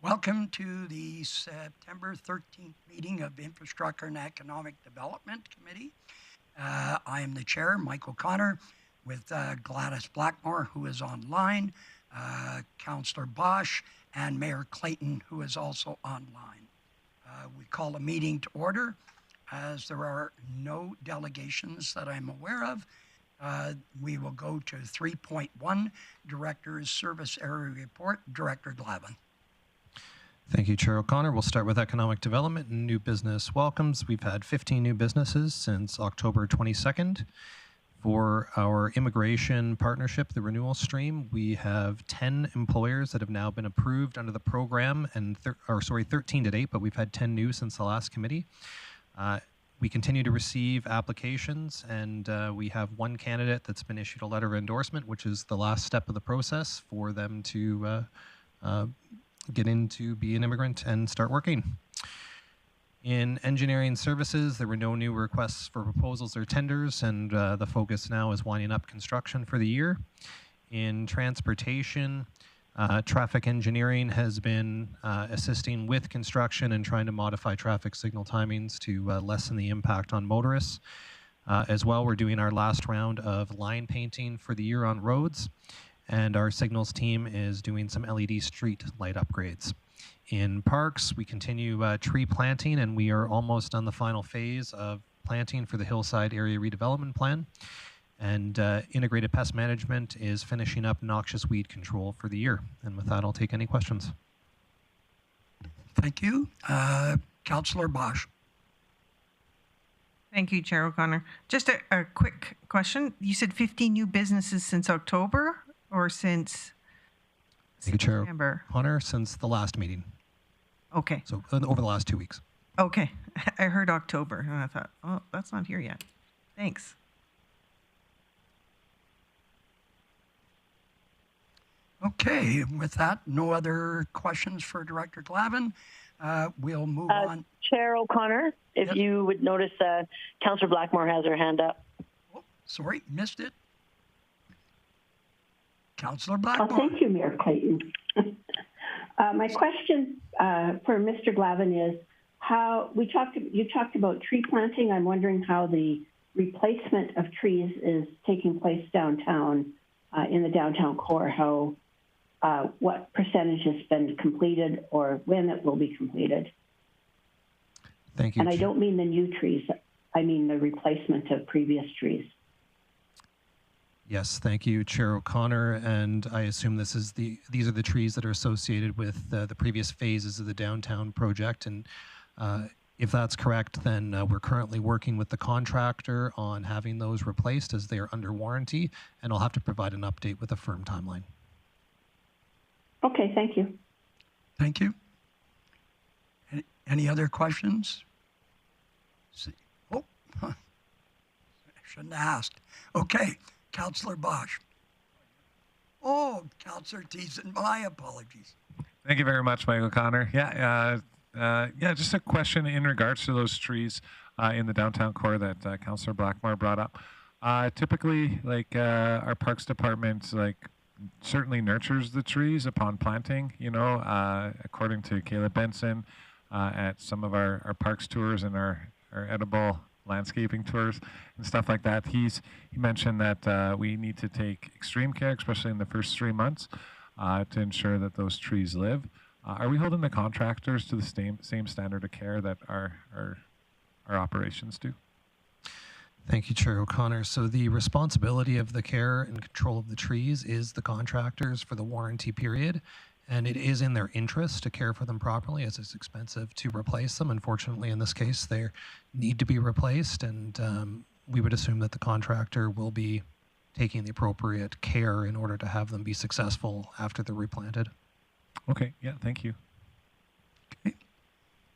Welcome to the September 13th meeting of Infrastructure and Economic Development Committee. I am the chair, Mike O'Connor, with Gladys Blackmore, who is online, Councillor Bosch, and Mayor Clayton, who is also online. We call a meeting to order as there are no delegations that I'm aware of. We will go to 3.1, Director's Service Area Report, Director Glavin. Thank you, Chair O'Connor. We'll start with economic development and new business welcomes. We've had 15 new businesses since October 22nd. For our immigration partnership, the renewal stream, we have 10 employers that have now been approved under the program, and 13 to date, but we've had 10 new since the last committee. We continue to receive applications, and we have one candidate that's been issued a letter of endorsement, which is the last step of the process for them to get in to be an immigrant and start working. In engineering services, there were no new requests for proposals or tenders, and the focus now is winding up construction for the year. In transportation, traffic engineering has been assisting with construction and trying to modify traffic signal timings to lessen the impact on motorists. As well, we're doing our last round of line painting for the year on roads, and our signals team is doing some LED street light upgrades. In parks, we continue tree planting, and we are almost on the final phase of planting for the Hillside Area Redevelopment Plan. And integrated pest management is finishing up noxious weed control for the year. And with that, I'll take any questions. Thank you. Councillor Bosch. Thank you, Chair O'Connor. Just a quick question. You said 15 new businesses since October or since September? Chair O'Connor, since the last meeting. Okay. So over the last 2 weeks. Okay. I heard October, and I thought, oh, that's not here yet. Thanks. Okay, with that, no other questions for Director Glavin. We'll move on. Chair O'Connor, if you would notice, Councillor Blackmore has her hand up. Oh, sorry, missed it. Councillor Blackmore. Oh, thank you, Mayor Clayton. My question for Mr. Glavin is how you talked about tree planting. I'm wondering how the replacement of trees is taking place downtown in the downtown core. What percentage has been completed or when it will be completed? Thank you. And I don't mean the new trees. I mean the replacement of previous trees. Yes, thank you, Chair O'Connor. And I assume these are the trees that are associated with the previous phases of the downtown project. And if that's correct, then we're currently working with the contractor on having those replaced as they are under warranty. And I'll have to provide an update with a firm timeline. Okay, thank you. Thank you. Any other questions? Oh, I shouldn't have asked. Okay. Councillor Bosch. Oh, Councillor Thiessen, my apologies. Thank you very much, Mike O'Connor. Yeah, just a question in regards to those trees in the downtown core that Councillor Blackmore brought up. Typically, our Parks Department, certainly nurtures the trees upon planting, according to Caleb Benson at some of our parks tours and our edible landscaping tours and stuff like that. He mentioned that we need to take extreme care, especially in the first 3 months, to ensure that those trees live. Are we holding the contractors to the same standard of care that our operations do? Thank you, Chair O'Connor. So the responsibility of the care and control of the trees is the contractors for the warranty period. And it is in their interest to care for them properly, as it's expensive to replace them. Unfortunately, in this case, they need to be replaced, and we would assume that the contractor will be taking the appropriate care in order to have them be successful after they're replanted. Okay, yeah, thank you. Okay.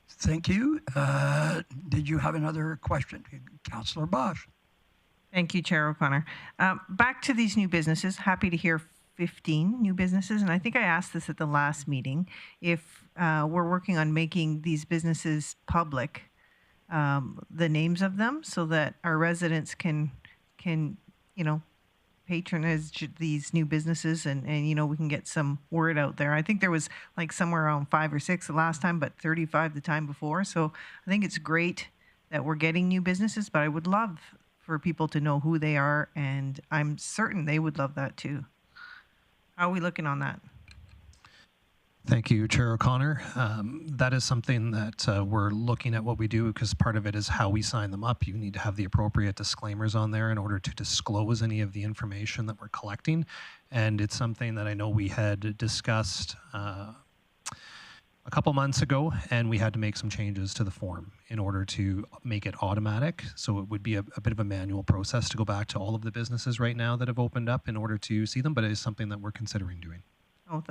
Thank you. Did you have another question? Councillor Bosch. Thank you, Chair O'Connor. Back to these new businesses. Happy to hear 15 new businesses, and I think I asked this at the last meeting, if we're working on making these businesses public, the names of them, so that our residents can patronage these new businesses and you know, we can get some word out there. I think there was like somewhere around 5 or 6 the last time, but 35 the time before. So I think it's great that we're getting new businesses, but I would love for people to know who they are, and I'm certain they would love that too. How are we looking on that? Thank you, Chair O'Connor. That is something that we're looking at what we do, because part of it is how we sign them up. You need to have the appropriate disclaimers on there in order to disclose any of the information that we're collecting. And it's something that I know we had discussed a couple months ago, and we had to make some changes to the form in order to make it automatic. So it would be a bit of a manual process to go back to all of the businesses right now that have opened up in order to see them, but it is something that we're considering doing. Oh,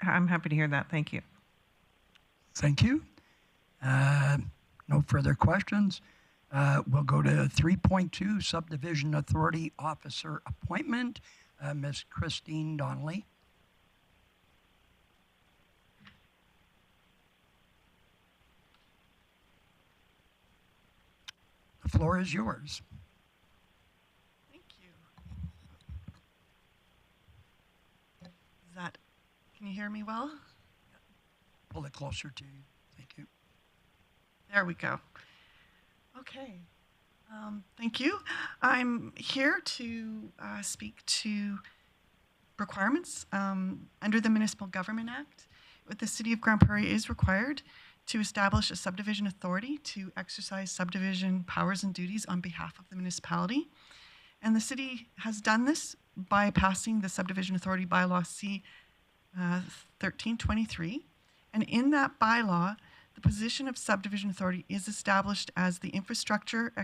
I'm happy to hear that. Thank you. Thank you. No further questions. We'll go to 3.2, Subdivision Authority Officer Appointment. Ms. Christine Donnelly. The floor is yours. Thank you. Can you hear me well? Pull it closer to you. Thank you. There we go. Okay. Thank you. I'm here to speak to requirements under the Municipal Government Act. The City of Grande Prairie is required to establish a subdivision authority to exercise subdivision powers and duties on behalf of the municipality. And the city has done this by passing the Subdivision Authority Bylaw C 1323. And in that bylaw, the position of subdivision authority is established as the Infrastructure and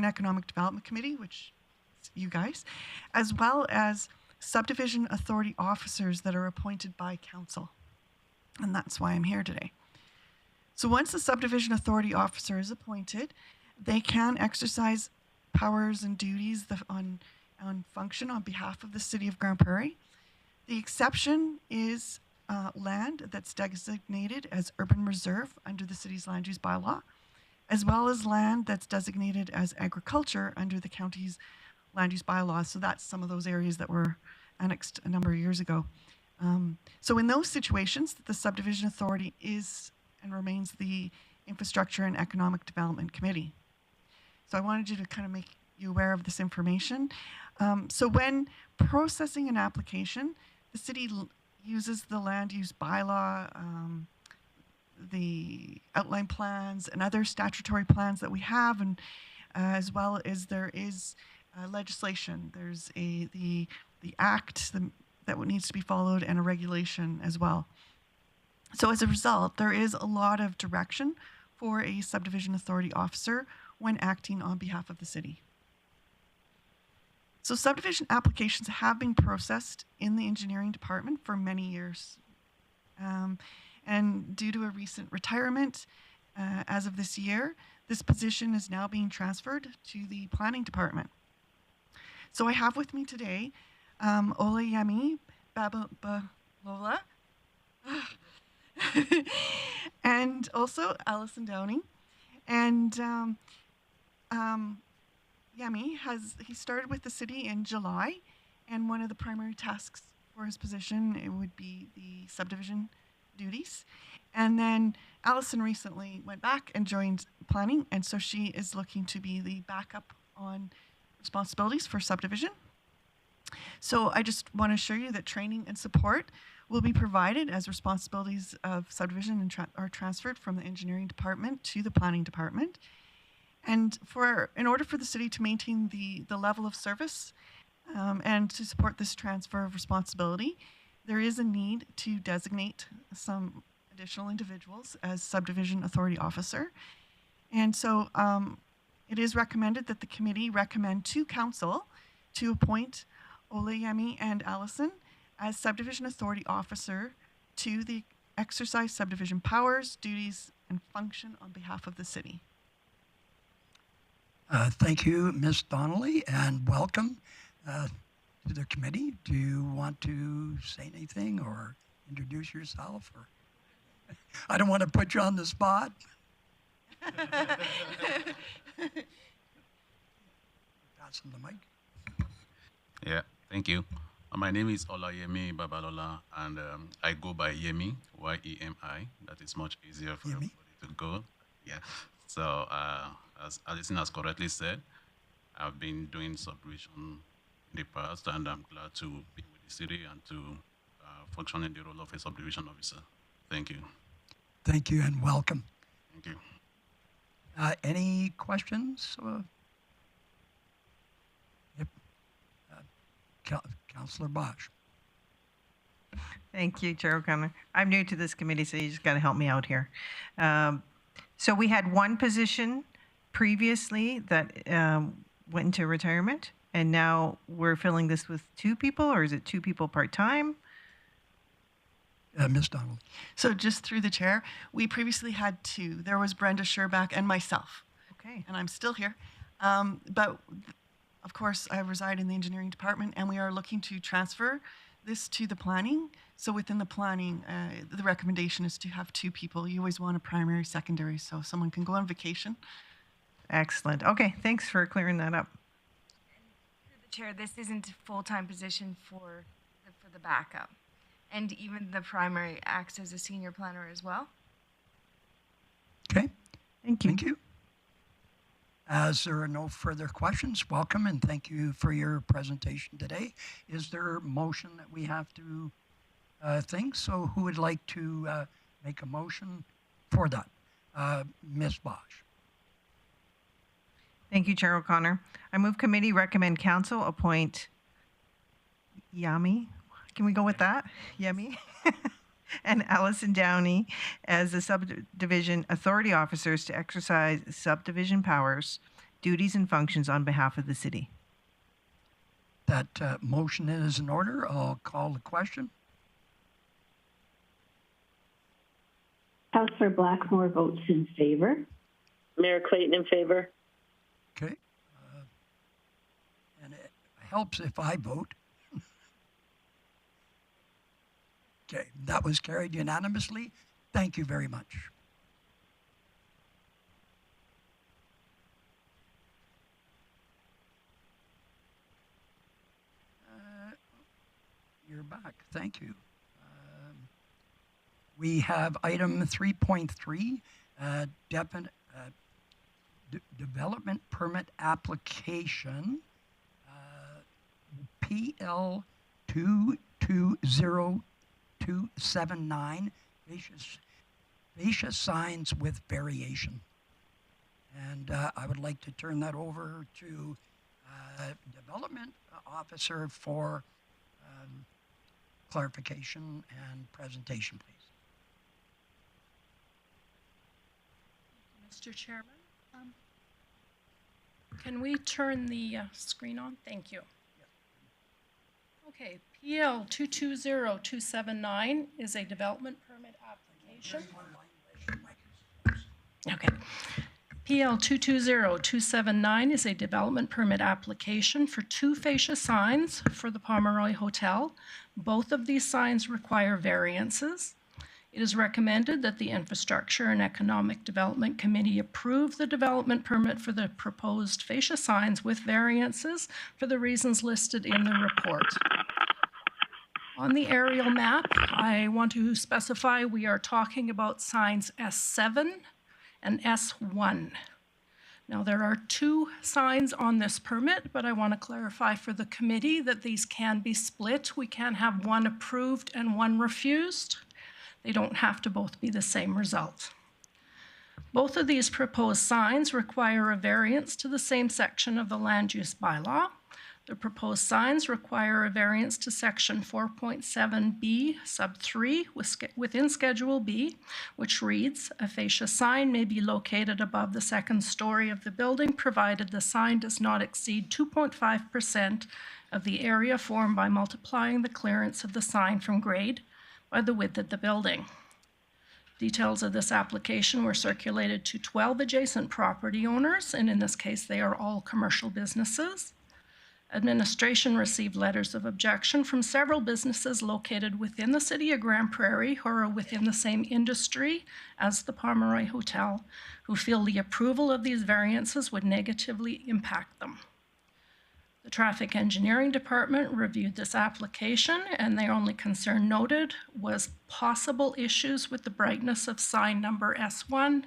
Economic Development Committee, which is you guys, as well as subdivision authority officers that are appointed by council. And that's why I'm here today. So once the subdivision authority officer is appointed, they can exercise powers and duties on function on behalf of the City of Grande Prairie. The exception is land that's designated as urban reserve under the city's land use bylaw, as well as land that's designated as agriculture under the county's land use bylaw. So that's some of those areas that were annexed a number of years ago. So in those situations, the subdivision authority is and remains the Infrastructure and Economic Development Committee. So I wanted you to kind of make you aware of this information. So when processing an application, the city uses the land use bylaw, the outline plans, and other statutory plans that we have, and as well as there is legislation. There's the act that needs to be followed, and a regulation as well. So as a result, there is a lot of direction for a subdivision authority officer when acting on behalf of the city. So subdivision applications have been processed in the engineering department for many years. And due to a recent retirement, as of this year, this position is now being transferred to the planning department. So I have with me today Olayemi Babalola and also Allison Downing. And Yemi he started with the city in July, and one of the primary tasks for his position, it would be the subdivision duties. And then Allison recently went back and joined planning, and so she is looking to be the backup on responsibilities for subdivision. So I just want to assure you that training and support will be provided as responsibilities of subdivision are transferred from the engineering department to the planning department. And in order for the city to maintain the level of service and to support this transfer of responsibility, there is a need to designate some additional individuals as subdivision authority officer. And so it is recommended that the committee recommend to council to appoint Olayemi and Allison as subdivision authority officer to the exercise subdivision powers, duties, and function on behalf of the city. Thank you, Ms. Donnelly, and welcome to the committee. Do you want to say anything or introduce yourself? Or I don't want to put you on the spot. Pass him the mic. Yeah, thank you. My name is Olayemi Babalola, and I go by Yemi, Y-E-M-I. That is much easier for Yemi. everybody to go. Yeah. So, as Alison has correctly said, I've been doing subdivision in the past, and I'm glad to be with the city and to function in the role of a subdivision officer. Thank you. Thank you and welcome. Thank you. Any questions? Yep. Councillor Bosch. Thank you, Chair O'Connor. I'm new to this committee, so you just got to help me out here. So we had one position previously that went into retirement, and now we're filling this with two people, or is it two people part-time? Ms. Donald. So just through the chair, we previously had two. There was Brenda Sherback and myself. Okay. And I'm still here. But of course, I reside in the engineering department, and we are looking to transfer this to the planning. So within the planning, the recommendation is to have two people. You always want a primary, secondary, so someone can go on vacation. Excellent. Okay, thanks for clearing that up. Through the chair, this isn't a full-time position for the backup. And even the primary acts as a senior planner as well. Okay. Thank you. Thank you. As there are no further questions, welcome and thank you for your presentation today. Is there a motion that we have to think? So who would like to make a motion for that? Ms. Bosch. Thank you, Chair O'Connor. I move committee recommend council appoint Yami. Can we go with that? Yemi? And Allison Downey as the subdivision authority officers to exercise subdivision powers, duties, and functions on behalf of the city. That motion is in order. I'll call the question. Councillor Blackmore votes in favor. Mayor Clayton in favor. Okay. And it helps if I vote. Okay, that was carried unanimously. Thank you very much. You're back. Thank you. We have item 3.3, development permit application, PL 220279, fascia signs with variation. And I would like to turn that over to Development Officer for clarification and presentation, please. Mr. Chairman, can we turn the screen on? Thank you. Okay, PL 220279 is a development permit application. Okay. PL 220279 is a development permit application for two fascia signs for the Pomeroy Hotel. Both of these signs require variances. It is recommended that the Infrastructure and Economic Development Committee approve the development permit for the proposed fascia signs with variances for the reasons listed in the report. On the aerial map, I want to specify we are talking about signs S7 and S1. Now, there are two signs on this permit, but I want to clarify for the committee that these can be split. We can have one approved and one refused. They don't have to both be the same result. Both of these proposed signs require a variance to the same section of the land use bylaw. The proposed signs require a variance to section 4.7b sub 3 within Schedule B, which reads, a fascia sign may be located above the second story of the building provided the sign does not exceed 2.5% of the area formed by multiplying the clearance of the sign from grade by the width of the building. Details of this application were circulated to 12 adjacent property owners, and in this case, they are all commercial businesses. Administration received letters of objection from several businesses located within the city of Grande Prairie who are within the same industry as the Pomeroy Hotel, who feel the approval of these variances would negatively impact them. The Traffic Engineering Department reviewed this application, and their only concern noted was possible issues with the brightness of sign number S1.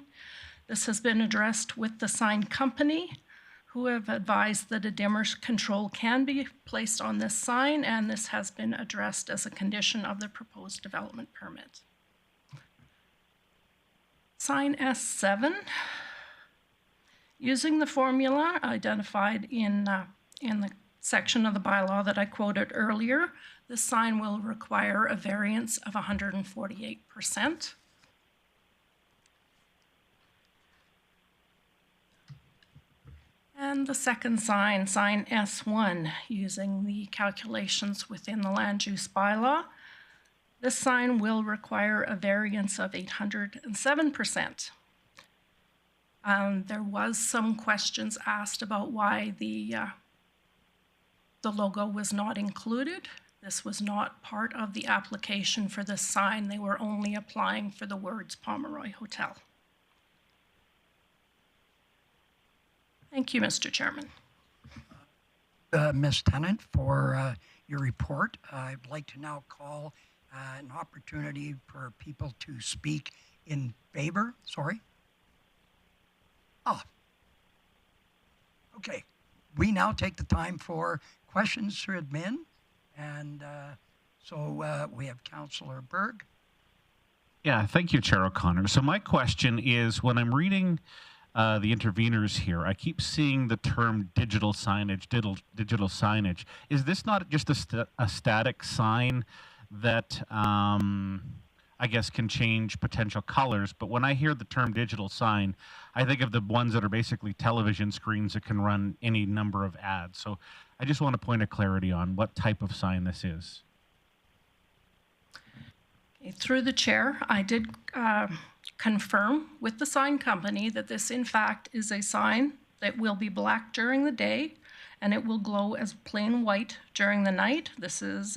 This has been addressed with the sign company, who have advised that a dimmer control can be placed on this sign, and this has been addressed as a condition of the proposed development permit. Sign S7, using the formula identified in the section of the bylaw that I quoted earlier, this sign will require a variance of 148%. And the second sign, sign S1, using the calculations within the land use bylaw, this sign will require a variance of 807%. There was some questions asked about why the logo was not included. This was not part of the application for this sign. They were only applying for the words Pomeroy Hotel. Thank you, Mr. Chairman. Ms. Tennant, for your report. I'd like to now call an opportunity for people to speak in favor. Sorry. Okay. We now take the time for questions through admin. And so we have Councillor Berg. Yeah, thank you, Chair O'Connor. So my question is, when I'm reading the interveners here, I keep seeing the term digital signage, digital signage. Is this not just a static sign that I guess can change potential colors? But when I hear the term digital sign, I think of the ones that are basically television screens that can run any number of ads. So I just want a point of clarity on what type of sign this is. Okay, through the chair, I did confirm with the sign company that this in fact is a sign that will be black during the day and it will glow as plain white during the night. This is,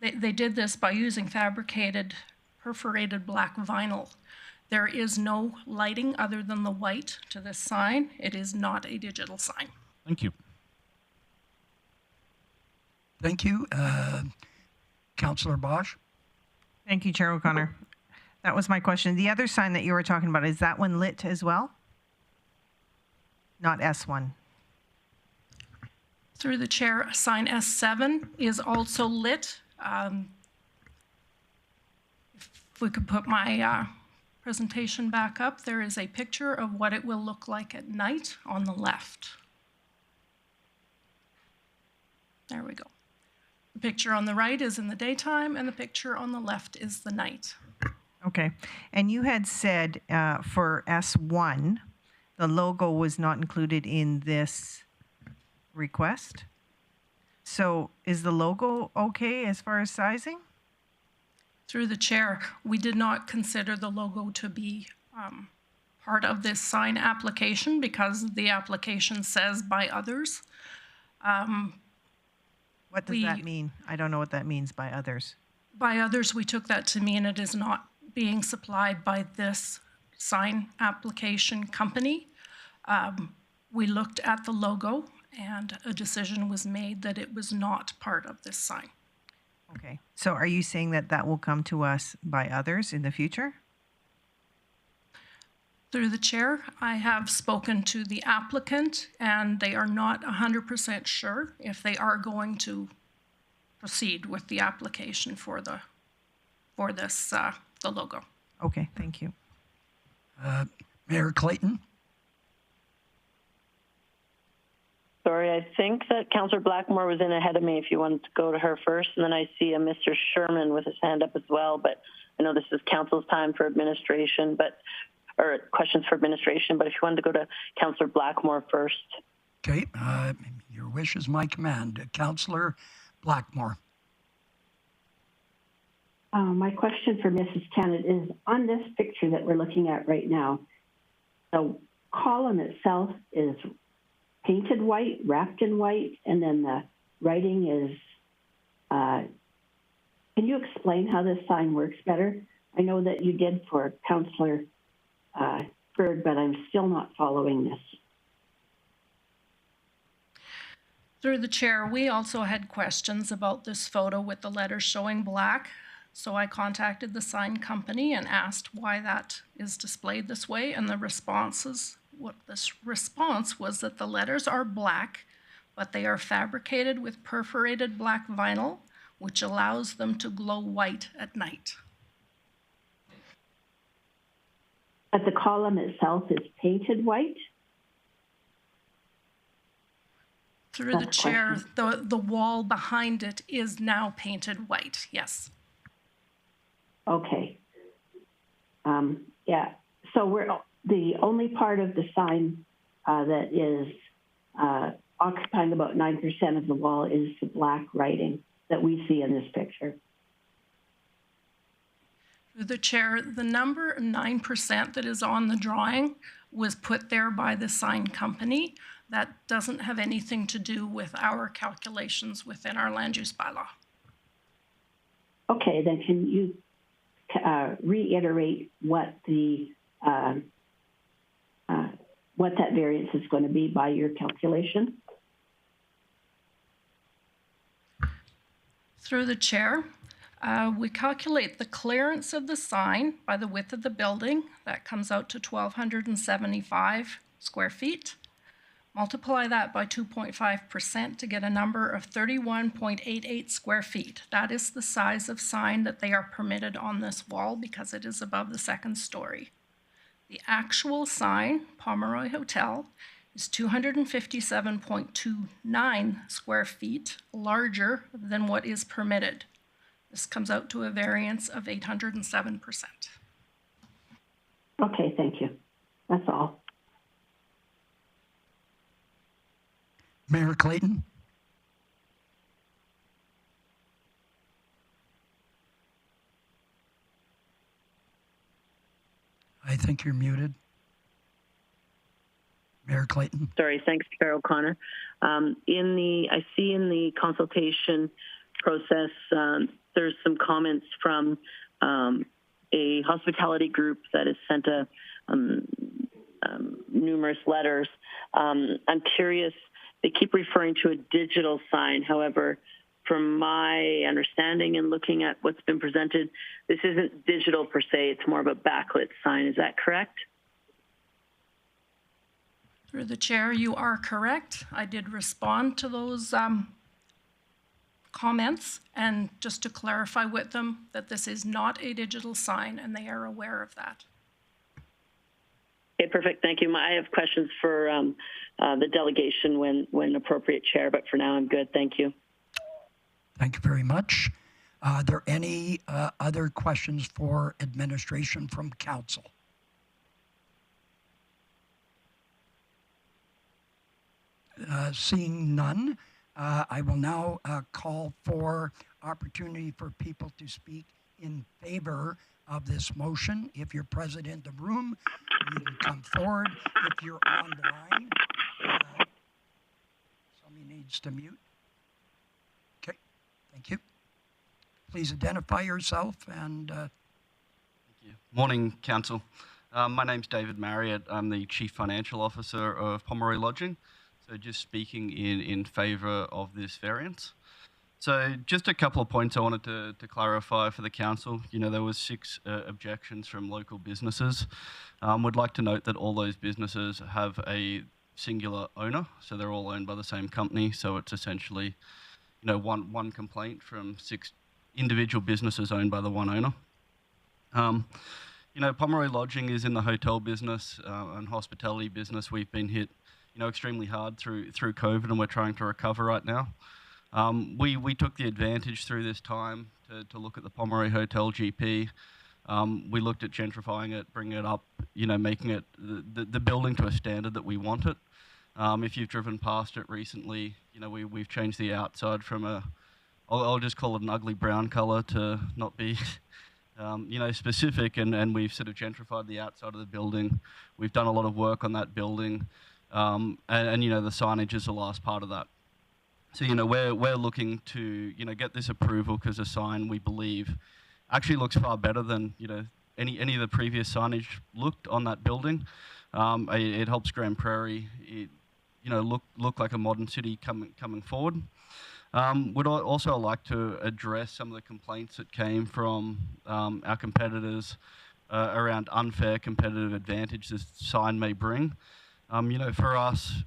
they did this by using fabricated perforated black vinyl. There is no lighting other than the white to this sign. It is not a digital sign. Thank you. Thank you. Councillor Bosch. Thank you, Chair O'Connor. That was my question. The other sign that you were talking about, is that one lit as well? Not S1. Through the chair, sign S7 is also lit. If we could put my presentation back up, there is a picture of what it will look like at night on the left. There we go. The picture on the right is in the daytime, and the picture on the left is the night. Okay. And you had said for S1, the logo was not included in this request. So is the logo okay as far as sizing? Through the chair, we did not consider the logo to be part of this sign application because the application says by others. What does that mean? I don't know what that means by others. By others, we took that to mean it is not being supplied by this sign application company. We looked at the logo and a decision was made that it was not part of this sign. Okay. So are you saying that that will come to us by others in the future? Through the chair, I have spoken to the applicant and they are not 100% sure if they are going to proceed with the application for the logo. Okay, thank you. Mayor Clayton. Sorry, I think that Councillor Blackmore was in ahead of me if you wanted to go to her first. And then I see a Mr. Sherman with his hand up as well. But I know this is council's time for administration, or questions for administration. But if you wanted to go to Councillor Blackmore first. Okay, your wish is my command. Councillor Blackmore. My question for Mrs. Tennant is, on this picture that we're looking at right now, the column itself is painted white, wrapped in white, and then the writing is, can you explain how this sign works better? I know that you did for Councillor Bird, but I'm still not following this. Through the chair, we also had questions about this photo with the letters showing black. So I contacted the sign company and asked why that is displayed this way. And the response was that the letters are black, but they are fabricated with perforated black vinyl, which allows them to glow white at night. But the column itself is painted white? Through the chair, the wall behind it is now painted white, yes. Okay. Yeah. So the only part of the sign that is occupying about 9% of the wall is the black writing that we see in this picture. Through the chair, the number 9% that is on the drawing was put there by the sign company. That doesn't have anything to do with our calculations within our land use bylaw. Okay, then can you reiterate what what that variance is going to be by your calculation? Through the chair, we calculate the clearance of the sign by the width of the building. That comes out to 1,275 square feet. Multiply that by 2.5% to get a number of 31.88 square feet. That is the size of sign that they are permitted on this wall because it is above the second story. The actual sign, Pomeroy Hotel, is 257.29 square feet larger than what is permitted. This comes out to a variance of 807%. Okay, thank you. That's all. Mayor Clayton? I think you're muted. Mayor Clayton? Sorry, thanks, Chair O'Connor. I see in the consultation process, there's some comments from a hospitality group that has sent numerous letters. I'm curious, they keep referring to a digital sign. However, from my understanding and looking at what's been presented, this isn't digital per se, it's more of a backlit sign. Is that correct? Through the chair, you are correct. I did respond to those comments, and just to clarify with them that this is not a digital sign, and they are aware of that. Okay, perfect. Thank you. I have questions for the delegation when appropriate, Chair, but for now I'm good. Thank you. Thank you very much. Are there any other questions for administration from council? Seeing none, I will now call for opportunity for people to speak in favor of this motion. If you're present in the room, you can come forward. If you're online, somebody needs to mute. Okay, thank you. Please identify yourself and... Thank you. Morning, Council. My name's David Marriott. I'm the Chief Financial Officer of Pomeroy Lodging. So just speaking in favour of this variance. So just a couple of points I wanted to clarify for the council. You know, there was 6 objections from local businesses. Would like to note that all those businesses have a singular owner, so they're all owned by the same company. So it's essentially, you know, one complaint from 6 individual businesses owned by the one owner. You know, Pomeroy Lodging is in the hotel business and hospitality business. We've been hit, you know, extremely hard through COVID, and we're trying to recover right now. We took the advantage through this time to look at the Pomeroy Hotel GP. We looked at gentrifying it, bringing it up, you know, making it the building to a standard that we want it. If you've driven past it recently, you know, we've changed the outside from I'll just call it an ugly brown color to not be, you know, specific, and we've sort of gentrified the outside of the building. We've done a lot of work on that building, and you know, the signage is the last part of that. So, you know, we're looking to, you know, get this approval because the sign, we believe, actually looks far better than, you know, any of the previous signage looked on that building. It helps Grande Prairie. look like a modern city coming forward. Would also like to address some of the complaints that came from our competitors around unfair competitive advantage this sign may bring. For us,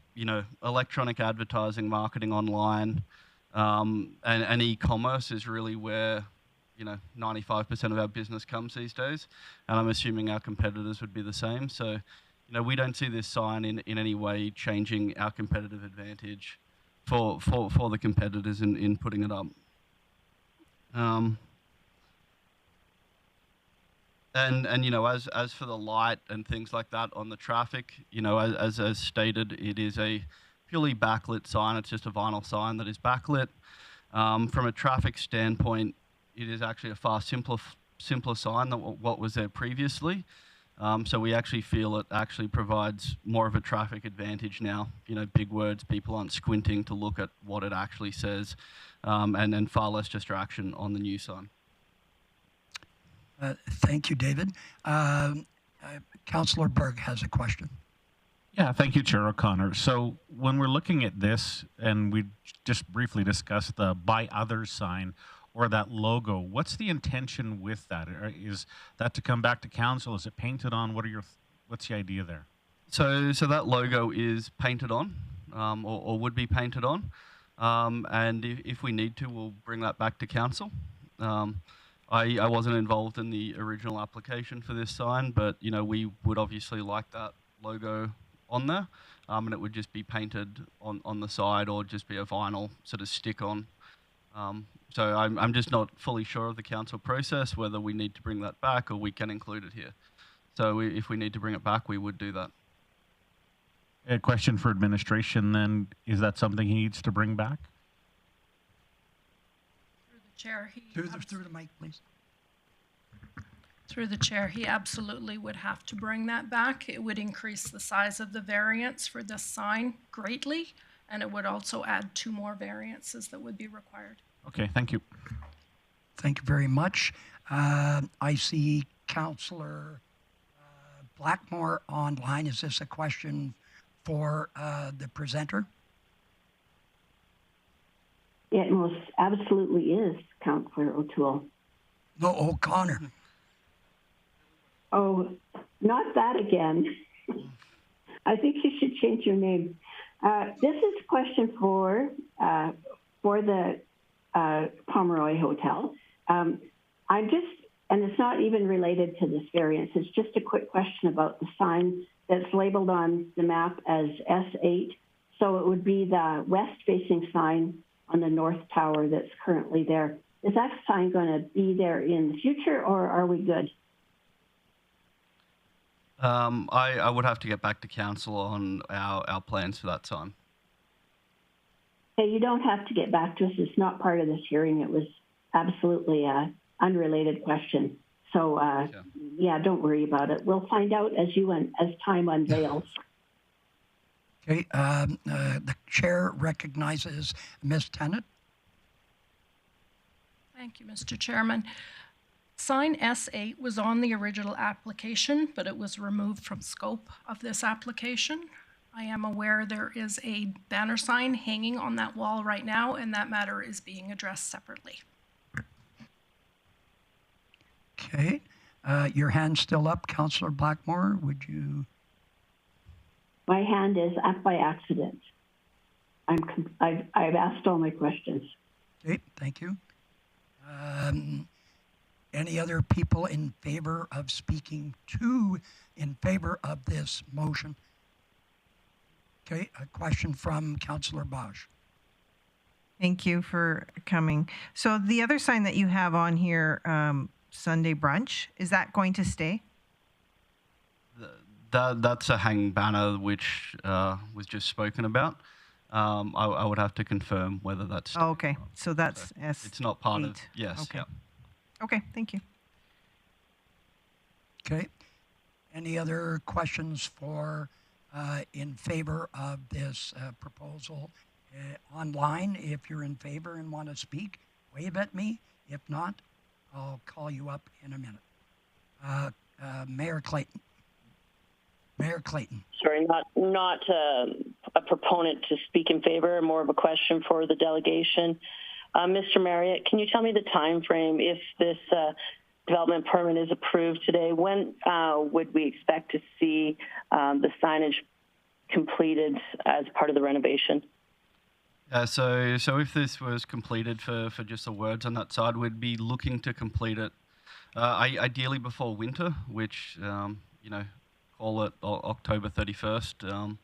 electronic advertising, marketing online, and e-commerce is really where 95% of our business comes these days, and I'm assuming our competitors would be the same. So, we don't see this sign in any way changing our competitive advantage for the competitors in putting it up. And as for the light and things like that on the traffic, as stated, it is a purely backlit sign. It's just a vinyl sign that is backlit. From a traffic standpoint, it is actually a far simpler sign than what was there previously. So we actually feel it actually provides more of a traffic advantage now. Big words, people aren't squinting to look at what it actually says, and far less distraction on the new sign. Thank you, David. Councillor Berg has a question. Yeah, thank you, Chair O'Connor. So when we're looking at this, and we just briefly discussed the By Others sign, or that logo, what's the intention with that? Is that to come back to council? Is it painted on? What's the idea there? So that logo is painted on, or would be painted on, and if we need to, we'll bring that back to council. I wasn't involved in the original application for this sign, but we would obviously like that logo on there, and it would just be painted on the side, or just be a vinyl sort of stick on. So I'm just not fully sure of the council process, whether we need to bring that back or we can include it here. So if we need to bring it back, we would do that. A question for administration then, is that something he needs to bring back? Through the chair, Through the mic, please. Through the chair, he absolutely would have to bring that back. It would increase the size of the variance for this sign greatly, and it would also add 2 more variances that would be required. Okay, thank you. Thank you very much. I see Councillor Blackmore online. Is this a question for the presenter? It most absolutely is, Councillor O'Toole. No, O'Connor. Oh, not that again. I think you should change your name. This is a question for the Pomeroy Hotel. And it's not even related to this variance. It's just a quick question about the sign that's labeled on the map as S8. So it would be the west-facing sign on the north tower that's currently there. Is that sign going to be there in the future, or are we good? I would have to get back to council on our plans for that sign. Okay, you don't have to get back to us. It's not part of this hearing. It was absolutely an unrelated question. So, yeah, don't worry about it. We'll find out as time unveils. Okay, the chair recognizes Ms. Tennant. Thank you, Mr. Chairman. Sign S8 was on the original application, but it was removed from scope of this application. I am aware there is a banner sign hanging on that wall right now, and that matter is being addressed separately. Okay, your hand's still up, Councillor Blackmore. Would you? My hand is up by accident. I've asked all my questions. Okay, thank you. Any other people in favor of speaking in favor of this motion? Okay, a question from Councillor Bosch. Thank you for coming. So the other sign that you have on here, Sunday brunch, is that going to stay? That's a hanging banner which was just spoken about. I would have to confirm whether that's. Oh, okay, so that's S. It's not part of. Yes. Okay. Yeah. Okay, thank you. Okay. Any other questions for in favor of this proposal? Online, if you're in favor and want to speak, wave at me. If not, I'll call you up in a minute. Mayor Clayton. Mayor Clayton. Sorry, not a proponent to speak in favor, more of a question for the delegation. Mr. Marriott, can you tell me the time frame if this development permit is approved today? When would we expect to see the signage completed as part of the renovation? So if this was completed for just the words on that side, we'd be looking to complete it ideally before winter, which, call it October 31st,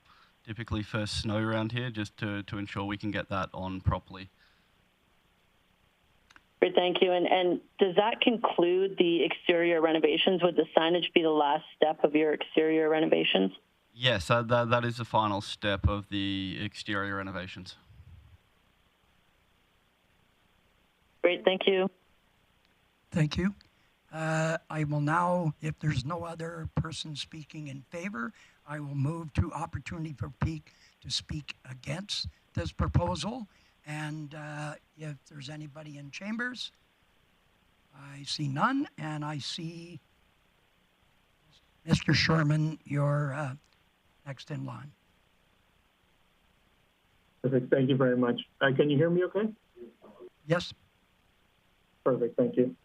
typically first snow around here, just to ensure we can get that on properly. Great, thank you. And does that conclude the exterior renovations? Would the signage be the last step of your exterior renovations? Yes, that is the final step of the exterior renovations. Great, thank you. Thank you. I will now, if there's no other person speaking in favor, I will move to opportunity for Peak to speak against this proposal. And if there's anybody in chambers, I see none, and I see Mr. Sherman, you're next in line. Perfect. Thank you very much. Can you hear me okay? Yes. Perfect. Thank you.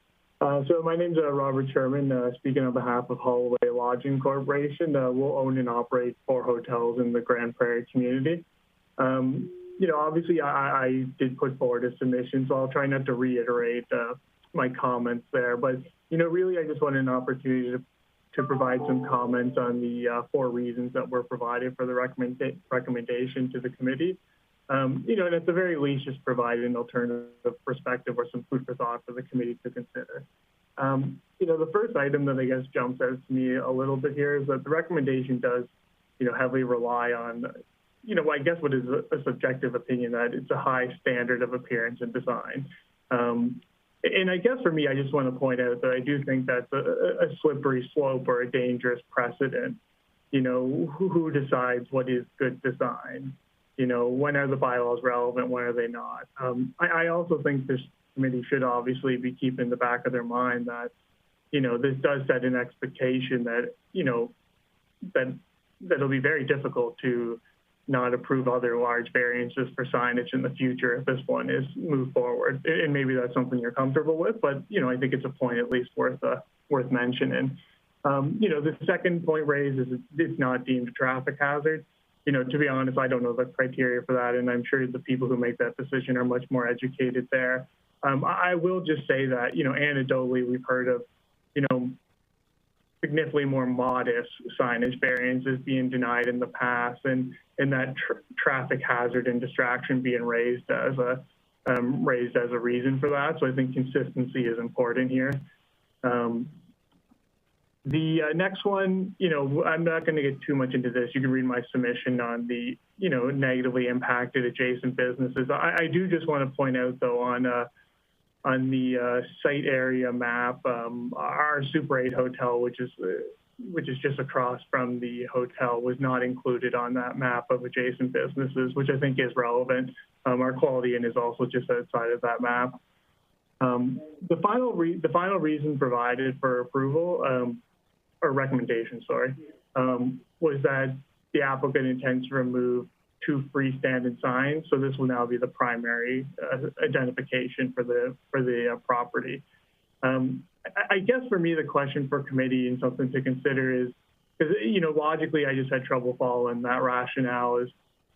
So my name's Robert Sherman, speaking on behalf of Holloway Lodging Corporation. We'll own and operate 4 hotels in the Grande Prairie community. Obviously I did put forward a submission, so I'll try not to reiterate my comments there. But, really I just wanted an opportunity to provide some comments on the 4 reasons that were provided for the recommendation to the committee. And at the very least, just provide an alternative perspective or some food for thought for the committee to consider. The first item that I guess jumps out to me a little bit here is that the recommendation does, heavily rely on, I guess what is a subjective opinion that it's a high standard of appearance and design. And I guess for me, I just want to point out that I do think that's a slippery slope or a dangerous precedent. Who decides what is good design? When are the bylaws relevant? When are they not? I also think this committee should obviously be keeping in the back of their mind that, this does set an expectation that, that it'll be very difficult to not approve other large variances for signage in the future if this one is moved forward. And maybe that's something you're comfortable with, but, I think it's a point at least worth mentioning. The second point raised is it's not deemed a traffic hazard. To be honest, I don't know the criteria for that, and I'm sure the people who make that decision are much more educated there. I will just say that, anecdotally, we've heard of, significantly more modest signage variances being denied in the past, and that traffic hazard and distraction being raised as a reason for that. So I think consistency is important here. The next one, I'm not going to get too much into this. You can read my submission on the, negatively impacted adjacent businesses. I do just want to point out, though, on the site area map, our Super 8 hotel, which is just across from the hotel, was not included on that map of adjacent businesses, which I think is relevant. Our Quality Inn is also just outside of that map. The final reason provided for approval, or recommendation, sorry, was that the applicant intends to remove 2 freestanding signs. So this will now be the primary identification for the property. I guess for me, the question for committee and something to consider is, because, logically, I just had trouble following that rationale is,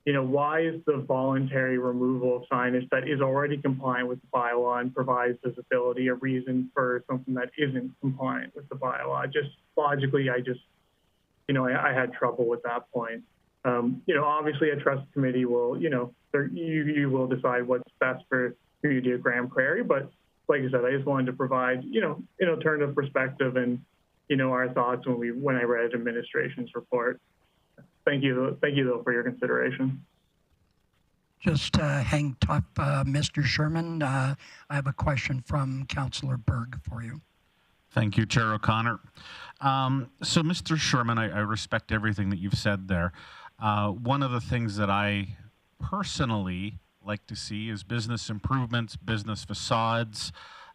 why is the voluntary removal of signage that is already compliant with the bylaw and provides visibility a reason for something that isn't compliant with the bylaw? Just logically, I had trouble with that point. Obviously, a trust committee will, you will decide what's best for community of Grande Prairie. But like I said, I just wanted to provide, an alternative perspective and, our thoughts when I read administration's report. Thank you, though, for your consideration. Just hang tough, Mr. Sherman. I have a question from Councillor Berg for you. Thank you, Chair O'Connor. So, Mr. Sherman, I respect everything that you've said there. One of the things that I personally like to see is business improvements, business facades.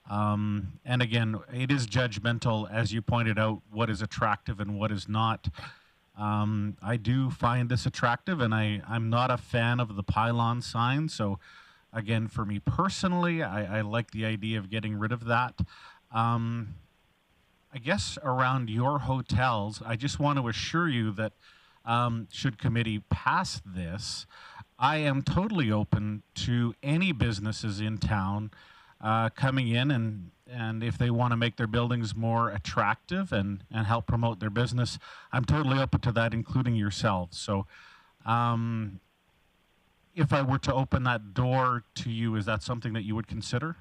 And again, it is judgmental, as you pointed out, what is attractive and what is not. I do find this attractive, and I'm not a fan of the pylon sign. So, again, for me personally, I like the idea of getting rid of that. I guess around your hotels, I just want to assure you that should committee pass this, I am totally open to any businesses in town coming in, and if they want to make their buildings more attractive and help promote their business, I'm totally open to that, including yourselves. So if I were to open that door to you, is that something that you would consider?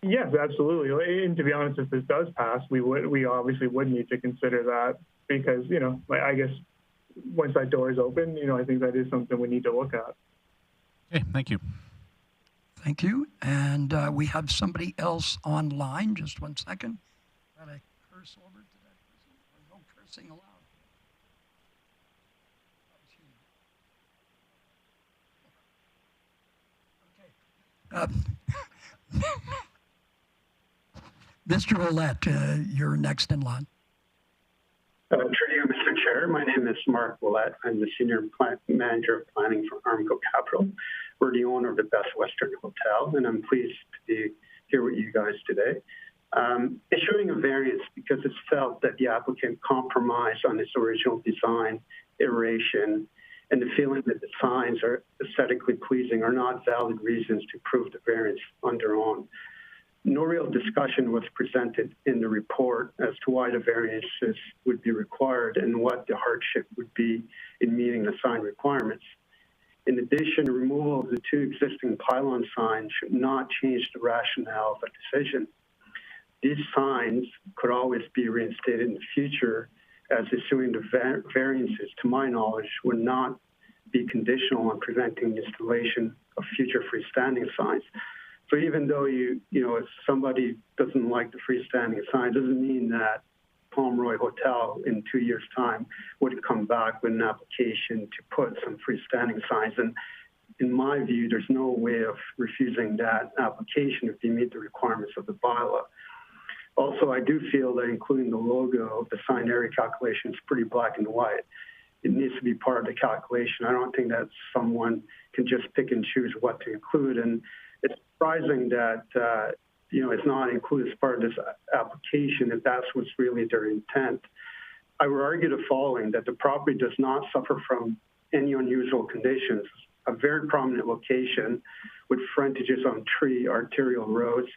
Yes, absolutely. And to be honest, if this does pass, we obviously would need to consider that because, I guess once that door is open, I think that is something we need to look at. Okay, thank you. Thank you. And we have somebody else online. Just 1 second. Got to curse over to that person. Or no cursing allowed. Okay. Mr. Ouellette, you're next in line. Through you, Mr. Chair, my name is Mark Ouellette. I'm the Senior Manager of Planning for Armco Capital. We're the owner of the Best Western Hotel, and I'm pleased to be here with you guys today. Issuing a variance because it's felt that the applicant compromised on its original design, iteration, and the feeling that the signs are aesthetically pleasing are not valid reasons to prove the variance on their own. No real discussion was presented in the report as to why the variances would be required and what the hardship would be in meeting the sign requirements. In addition, the removal of the 2 existing pylon signs should not change the rationale of the decision. These signs could always be reinstated in the future, as issuing the variances, to my knowledge, would not be conditional on preventing the installation of future freestanding signs. So even though if somebody doesn't like the freestanding sign, doesn't mean that Pomeroy Hotel in 2 years' time would come back with an application to put some freestanding signs. And in my view, there's no way of refusing that application if they meet the requirements of the bylaw. Also, I do feel that including the logo of the sign area calculation is pretty black and white. It needs to be part of the calculation. I don't think that someone can just pick and choose what to include. And it's surprising that it's not included as part of this application if that's what's really their intent. I would argue the following, that the property does not suffer from any unusual conditions. A very prominent location with frontages on 3 arterial roads.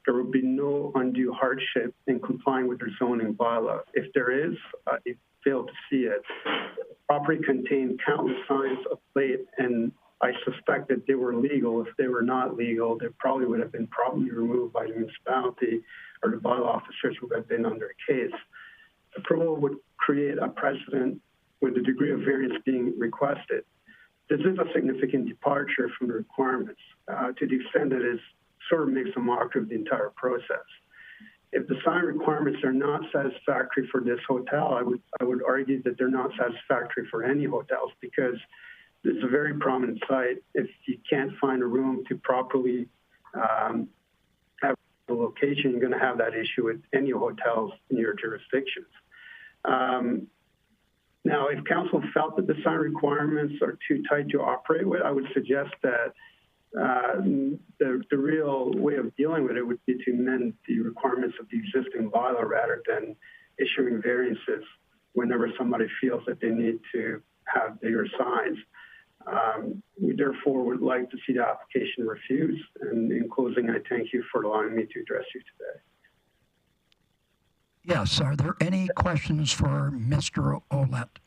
There would be no undue hardship in complying with their zoning bylaw. If there is, you fail to see it. The property contained countless signs of late, and I suspect that they were legal. If they were not legal, they probably would have been promptly removed by the municipality or the bylaw officers who have been under a case. Approval would create a precedent with the degree of variance being requested. This is a significant departure from the requirements to the extent that it sort of makes a mockery of the entire process. If the sign requirements are not satisfactory for this hotel, I would argue that they're not satisfactory for any hotels, because it's a very prominent site. If you can't find a room to properly have the location, you're going to have that issue with any hotels in your jurisdictions. Now, if council felt that the sign requirements are too tight to operate with, I would suggest that the real way of dealing with it would be to amend the requirements of the existing bylaw rather than issuing variances whenever somebody feels that they need to have bigger signs. We therefore would like to see the application refused. And in closing, I thank you for allowing me to address you today. Yes, are there any questions for Mr. Ouellette?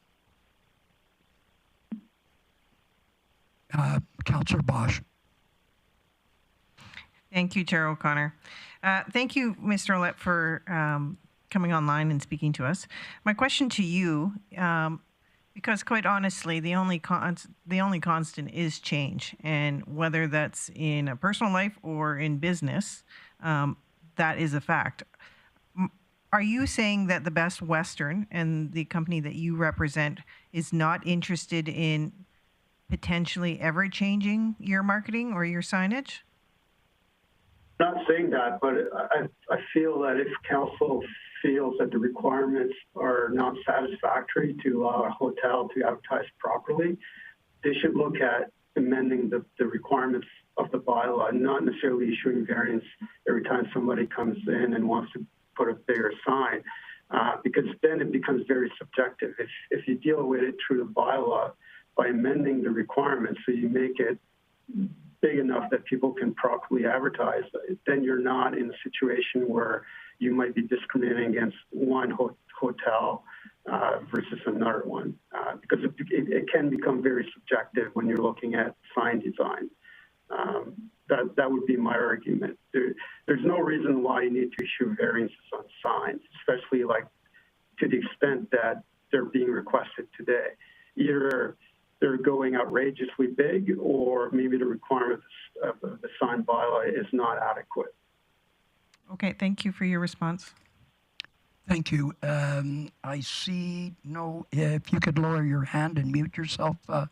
Councillor Bosch. Thank you, Chair O'Connor. Thank you, Mr. Ouellette, for coming online and speaking to us. My question to you, because quite honestly, the only constant is change, and whether that's in a personal life or in business, that is a fact. Are you saying that the Best Western and the company that you represent is not interested in potentially ever changing your marketing or your signage? Not saying that, but I feel that if council feels feels that the requirements are not satisfactory to allow a hotel to advertise properly, they should look at amending the requirements of the bylaw, not necessarily issuing variance every time somebody comes in and wants to put a bigger sign, because then it becomes very subjective. If you deal with it through the bylaw by amending the requirements so you make it big enough that people can properly advertise, then you're not in a situation where you might be discriminating against one hotel versus another one, because it can become very subjective when you're looking at sign design. That would be my argument. There's no reason why you need to issue variances on signs, especially like to the extent that they're being requested today. Either they're going outrageously big, or maybe the requirements of the sign bylaw is not adequate. Okay, thank you for your response. Thank you. I see no, if you could lower your hand and mute yourself, Mr.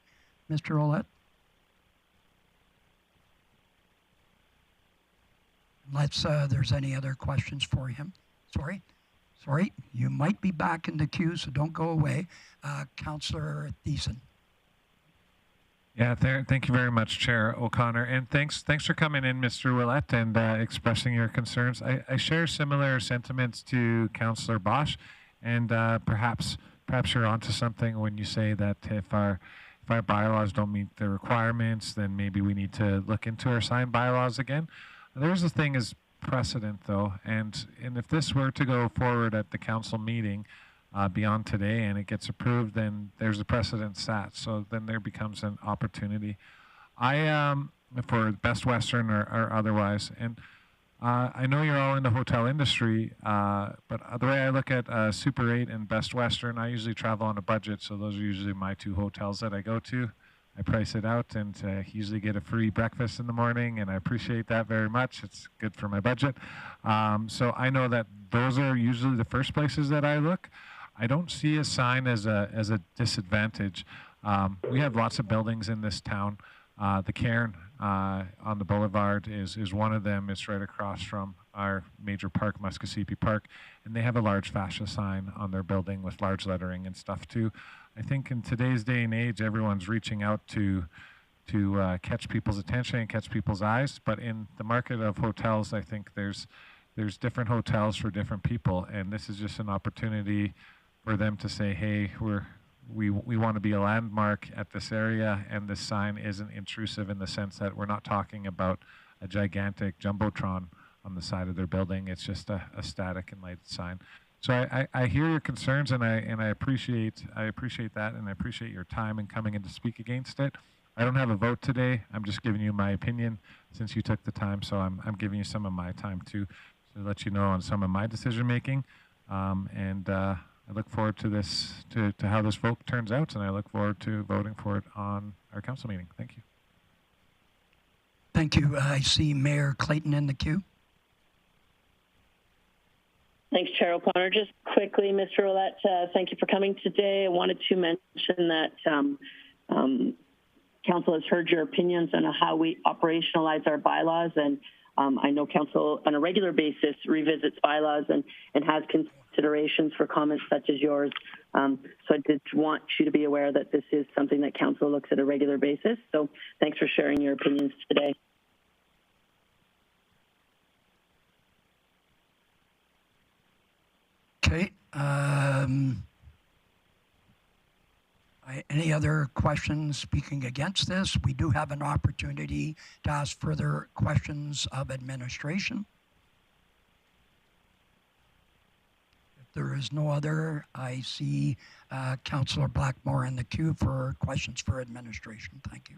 Ouellette. Unless there's any other questions for him. Sorry, you might be back in the queue, so don't go away. Councillor Thiessen. Yeah, thank you very much, Chair O'Connor, and thanks for coming in, Mr. Ouellette, and expressing your concerns. I share similar sentiments to Councillor Bosch, and perhaps you're onto something when you say that if our bylaws don't meet the requirements, then maybe we need to look into our sign bylaws again. There's the thing is precedent, though, and if this were to go forward at the council meeting beyond today and it gets approved, then there's a precedent set. So then there becomes an opportunity. For Best Western or otherwise, and I know you're all in the hotel industry, but the way I look at Super 8 and Best Western, I usually travel on a budget, so those are usually my two hotels that I go to. I price it out and usually get a free breakfast in the morning, and I appreciate that very much. It's good for my budget. So I know that those are usually the first places that I look. I don't see a sign as a disadvantage. We have lots of buildings in this town. The Cairn on the boulevard is one of them. It's right across from our major park, Muskosipi Park, and they have a large fascia sign on their building with large lettering and stuff too. I think in today's day and age, everyone's reaching out to catch people's attention and catch people's eyes. But in the market of hotels, I think there's different hotels for different people, and this is just an opportunity for them to say, hey, we want to be a landmark at this area, and this sign isn't intrusive in the sense that we're not talking about a gigantic jumbotron on the side of their building. It's just a static and lighted sign. So I hear your concerns, and I appreciate that, and I appreciate your time in coming in to speak against it. I don't have a vote today. I'm just giving you my opinion since you took the time. So I'm giving you some of my time too, to let you know on some of my decision making. I look forward to this, to how this vote turns out, and I look forward to voting for it on our council meeting. Thank you. Thank you. I see Mayor Clayton in the queue. Thanks, Chair O'Connor. Just quickly, Mr. Ouellette, thank you for coming today. I wanted to mention that Council has heard your opinions on how we operationalize our bylaws, and I know Council on a regular basis revisits bylaws and has considerations for comments such as yours. So I did want you to be aware that this is something that Council looks at a regular basis. So thanks for sharing your opinions today. Okay. Any other questions speaking against this? We do have an opportunity to ask further questions of administration. If there is no other, I see Councillor Blackmore in the queue for questions for administration. Thank you.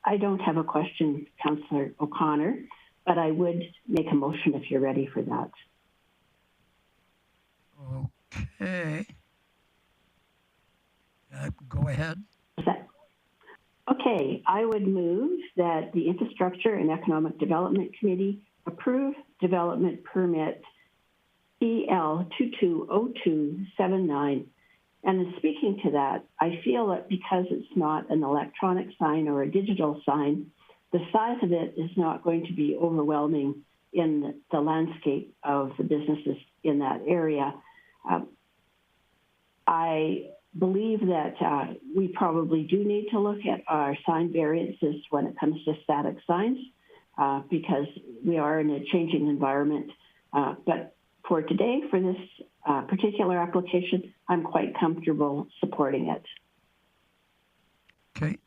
I don't have a question, Councillor O'Connor, but I would make a motion if you're ready for that. Okay. Go ahead. Okay, I would move that the Infrastructure and Economic Development Committee approve development permit PL 220279. And in speaking to that, I feel that because it's not an electronic sign or a digital sign, the size of it is not going to be overwhelming in the landscape of the businesses in that area. I believe that we probably do need to look at our sign variances when it comes to static signs because we are in a changing environment. But for today, for this particular application, I'm quite comfortable supporting it. Okay.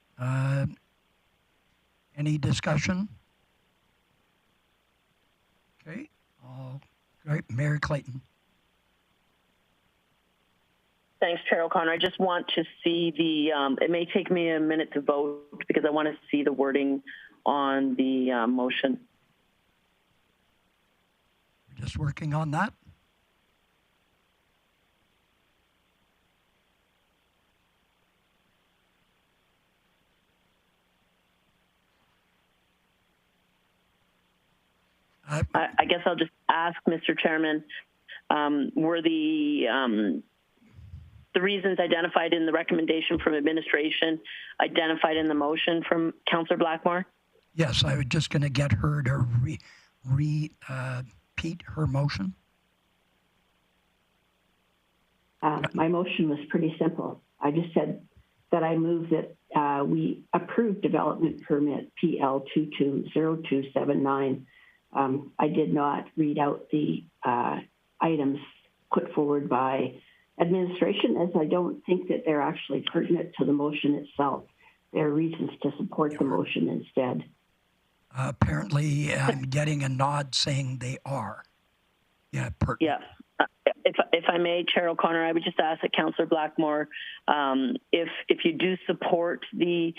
Any discussion? Okay. All right. Mayor Clayton. Thanks, Chair O'Connor. I just want to see the, it may take me a minute to vote because I want to see the wording on the motion. We're just working on that. I guess I'll just ask, Mr. Chairman, were the reasons identified in the recommendation from administration identified in the motion from Councillor Blackmore? Yes, I was just going to get her to repeat her motion. My motion was pretty simple. I just said that I move that we approve development permit PL 220279. I did not read out the items put forward by administration, as I don't think that they're actually pertinent to the motion itself. There are reasons to support the motion instead. Apparently, I'm getting a nod saying they are. Yeah, pertinent. Yeah. If I may, Chair O'Connor, I would just ask that Councillor Blackmore, if you do support the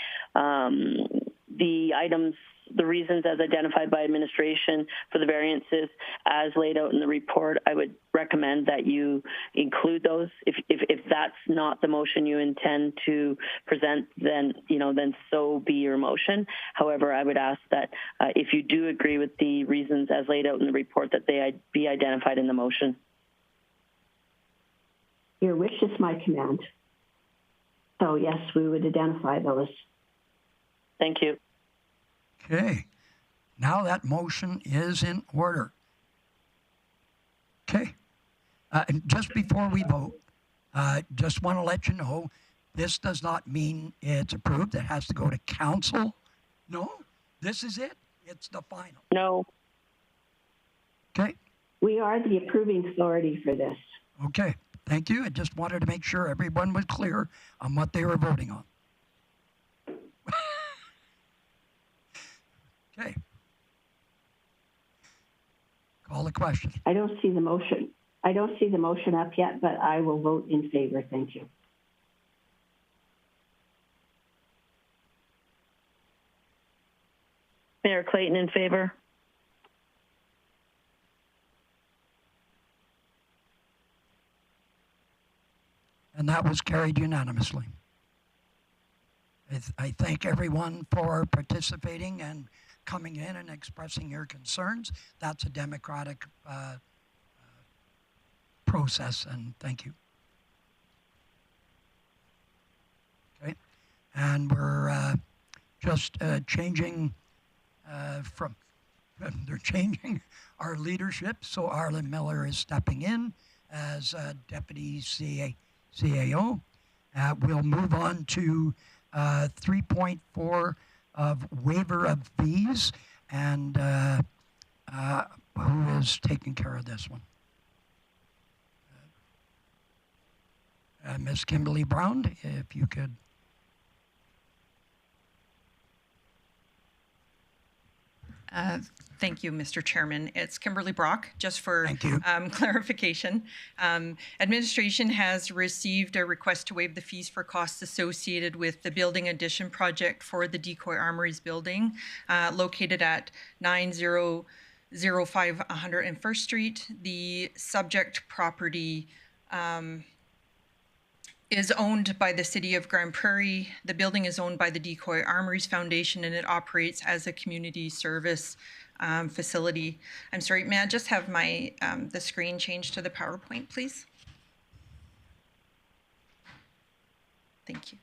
items, the reasons as identified by administration for the variances as laid out in the report, I would recommend that you include those. If that's not the motion you intend to present, then then so be your motion. However, I would ask that if you do agree with the reasons as laid out in the report, that they be identified in the motion. Your wish is my command. So yes, we would identify those. Thank you. Okay. Now that motion is in order. Okay. And just before we vote, just want to let you know, this does not mean it's approved. It has to go to council. No, this is it. It's the final. No. Okay. We are the approving authority for this. Okay. Thank you. I just wanted to make sure everyone was clear on what they were voting on. Okay. Call the question. I don't see the motion. I don't see the motion up yet, but I will vote in favor. Thank you. Mayor Clayton in favor. And that was carried unanimously. I thank everyone for participating and coming in and expressing your concerns. That's a democratic process, and thank you. Okay, and we're just changing they're changing our leadership, so Arlen Miller is stepping in as Deputy CAO. We'll move on to 3.4 of waiver of fees, and who is taking care of this one? Ms. Kimberly Brown, if you could. Thank you, Mr. Chairman. It's Kimberly Brock, just for clarification. Administration has received a request to waive the fees for costs associated with the building addition project for the Decoy Armories building located at 9005 101st Street. The subject property is owned by the City of Grande Prairie. The building is owned by the Decoy Armories Foundation, and it operates as a community service facility. I'm sorry, may I just have my the screen changed to the PowerPoint, please? Thank you.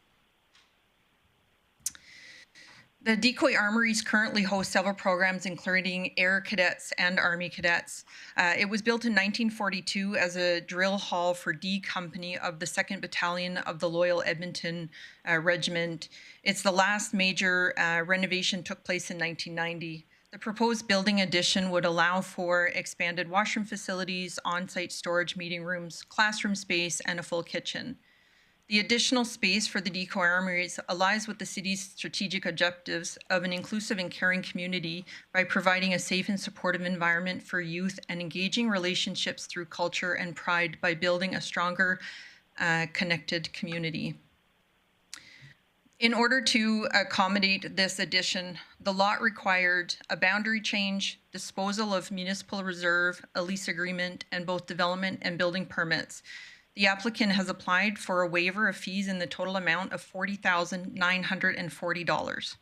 The Decoy Armories currently host several programs, including Air Cadets and Army Cadets. It was built in 1942 as a drill hall for D Company of the 2nd Battalion of the Loyal Edmonton Regiment. It's the last major renovation took place in 1990. The proposed building addition would allow for expanded washroom facilities, on-site storage meeting rooms, classroom space, and a full kitchen. The additional space for the Decoy Armories aligns with the city's strategic objectives of an inclusive and caring community by providing a safe and supportive environment for youth and engaging relationships through culture and pride by building a stronger, connected community. In order to accommodate this addition, the lot required a boundary change, disposal of municipal reserve, a lease agreement, and both development and building permits. The applicant has applied for a waiver of fees in the total amount of $40,940.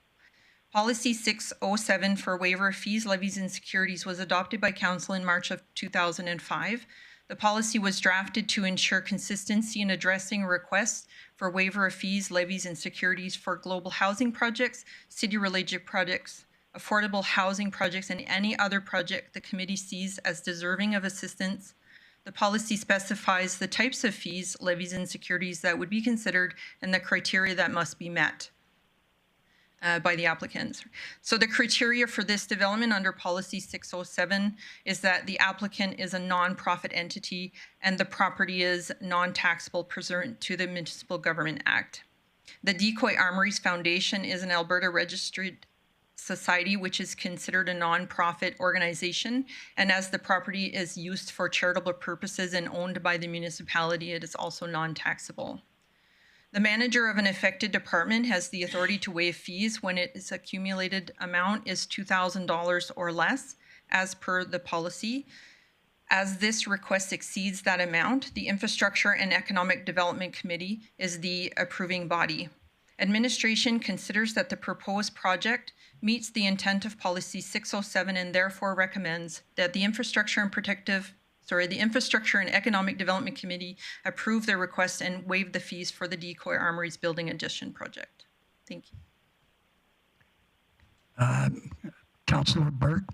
Policy 607 for waiver of fees, levies, and securities was adopted by Council in March of 2005. The policy was drafted to ensure consistency in addressing requests for waiver of fees, levies, and securities for global housing projects, city-related projects, affordable housing projects, and any other project the committee sees as deserving of assistance. The policy specifies the types of fees, levies, and securities that would be considered and the criteria that must be met by the applicants. So the criteria for this development under Policy 607 is that the applicant is a non-profit entity and the property is non-taxable pursuant to the Municipal Government Act. The Decoy Armories Foundation is an Alberta registered society which is considered a non-profit organization, and as the property is used for charitable purposes and owned by the municipality, it is also non-taxable. The manager of an affected department has the authority to waive fees when its accumulated amount is $2,000 or less, as per the policy. As this request exceeds that amount, the Infrastructure and Economic Development Committee is the approving body. Administration considers that the proposed project meets the intent of Policy 607 and therefore recommends that the Infrastructure and Economic Development Committee approve the request and waive the fees for the Decoy Armories Building Addition project. Thank you. Councillor Burke.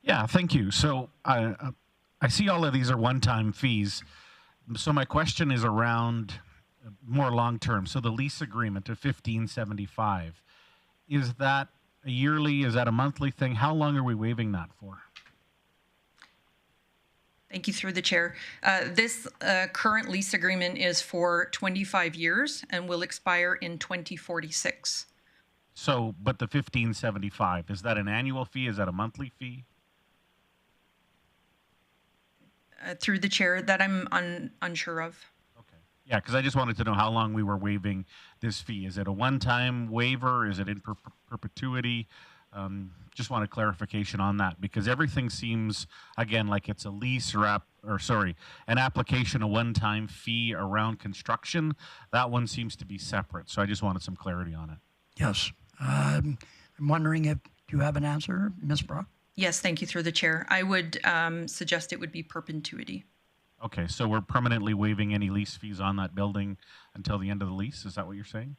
Yeah, thank you. So I see all of these are one-time fees. So my question is around more long-term. So the lease agreement of $1,575, is that a yearly? Is that a monthly thing? How long are we waiving that for? Thank you, through the chair. This current lease agreement is for 25 years and will expire in 2046. So, but the $1,575, is that an annual fee? Is that a monthly fee? Through the chair, that I'm unsure of. Yeah, because I just wanted to know how long we were waiving this fee. Is it a one-time waiver? Is it in perpetuity? Just wanted clarification on that, because everything seems, again, like it's a lease or an application, a one-time fee around construction. That one seems to be separate. So I just wanted some clarity on it. Yes. I'm wondering if you have an answer, Ms. Brock? Yes, thank you, through the chair. I would suggest it would be perpetuity. Okay, so we're permanently waiving any lease fees on that building until the end of the lease. Is that what you're saying?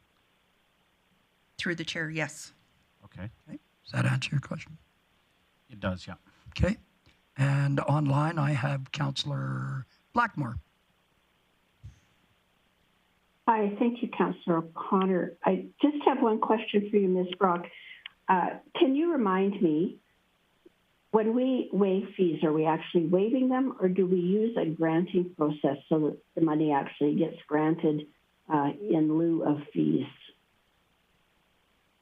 Through the chair, yes. Okay. Does that answer your question? It does, yeah. Okay. And online, I have Councillor Blackmore. Hi, thank you, Councillor O'Connor. I just have one question for you, Ms. Brock. Can you remind me, when we waive fees, are we actually waiving them, or do we use a granting process so that the money actually gets granted in lieu of fees?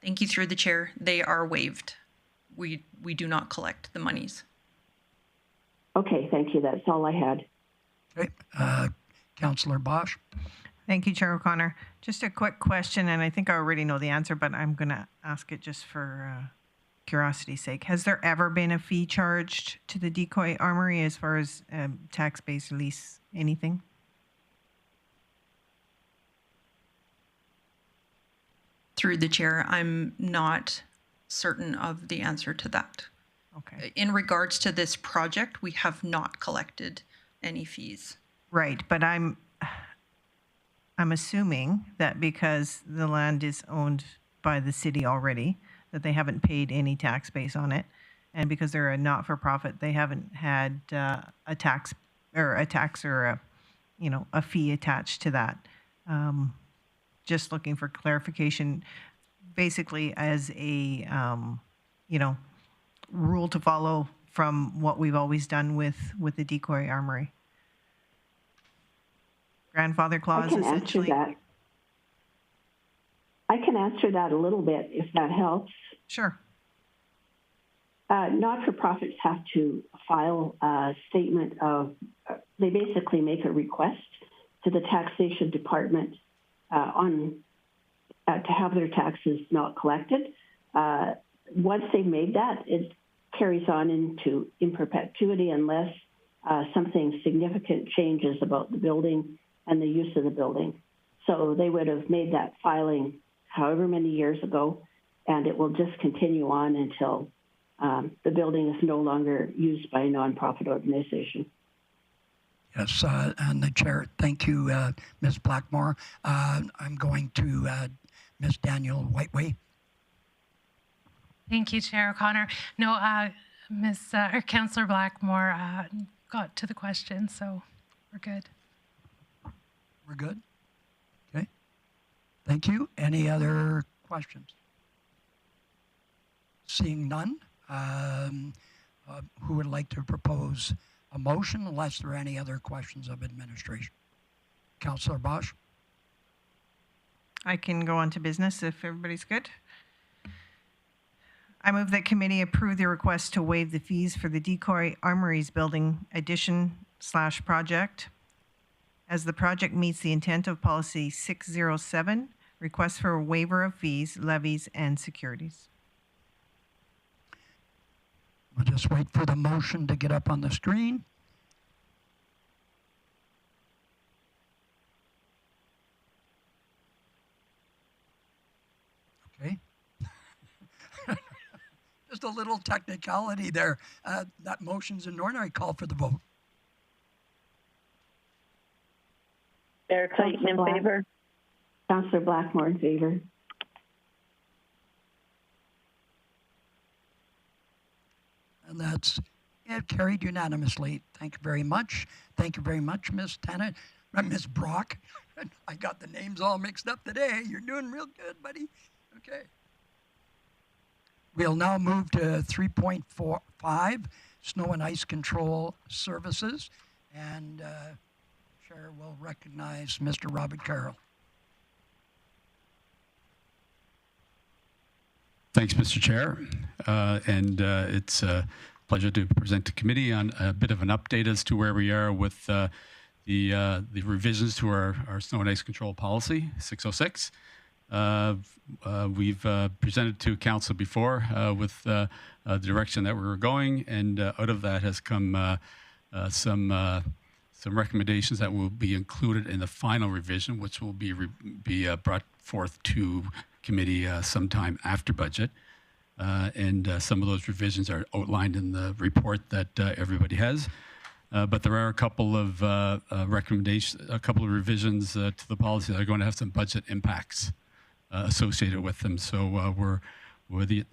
Thank you, through the chair. They are waived. We do not collect the monies. Okay, thank you. That's all I had. Okay. Councillor Bosch. Thank you, Chair O'Connor. Just a quick question, and I think I already know the answer, but I'm going to ask it just for curiosity's sake. Has there ever been a fee charged to the Decoy Armory as far as tax-based lease, anything? Through the chair, I'm not certain of the answer to that. Okay. In regards to this project, we have not collected any fees. Right, but I'm assuming that because the land is owned by the city already, that they haven't paid any tax base on it. And because they're a not-for-profit, they haven't had a tax or a fee attached to that. Just looking for clarification, basically as a, rule to follow from what we've always done with the decoy armory. Grandfather clause, essentially. I can answer that a little bit if that helps. Sure. Not-for-profits have to file a statement of, they basically make a request to the taxation department to have their taxes not collected. Once they've made that, it carries on in perpetuity unless something significant changes about the building and the use of the building. So they would have made that filing however many years ago, and it will just continue on until the building is no longer used by a nonprofit organization. Yes, and the chair, thank you, Ms. Blackmore. I'm going to Ms. Daniel Whiteway. Thank you, Chair O'Connor. No, Councillor Blackmore got to the question, so we're good. We're good? Okay. Thank you. Any other questions? Seeing none, who would like to propose a motion unless there are any other questions of administration? Councillor Bosch? I can go on to business if everybody's good. I move that committee approve the request to waive the fees for the Decoy Armories building addition/project as the project meets the intent of policy 607, request for a waiver of fees, levies, and securities. We'll just wait for the motion to get up on the screen. Okay. Just a little technicality there. That motion's in order. I call for the vote. Mayor Clayton in favor. Councillor Blackmore in favor. And that's it, carried unanimously. Thank you very much. Thank you very much, Ms. Tennant. Ms. Brock. I got the names all mixed up today. You're doing real good, buddy. Okay. We'll now move to 3.45, Snow and Ice Control Services. And Chair will recognize Mr. Robert Carroll. Thanks, Mr. Chair. It's a pleasure to present to committee on a bit of an update as to where we are with the revisions to our snow and ice control policy, 606. We've presented to council before with the direction that we were going, and out of that has come some recommendations that will be included in the final revision, which will be brought forth to committee sometime after budget. Some of those revisions are outlined in the report that everybody has. But there are a couple of recommendations, a couple of revisions to the policy that are going to have some budget impacts associated with them. So the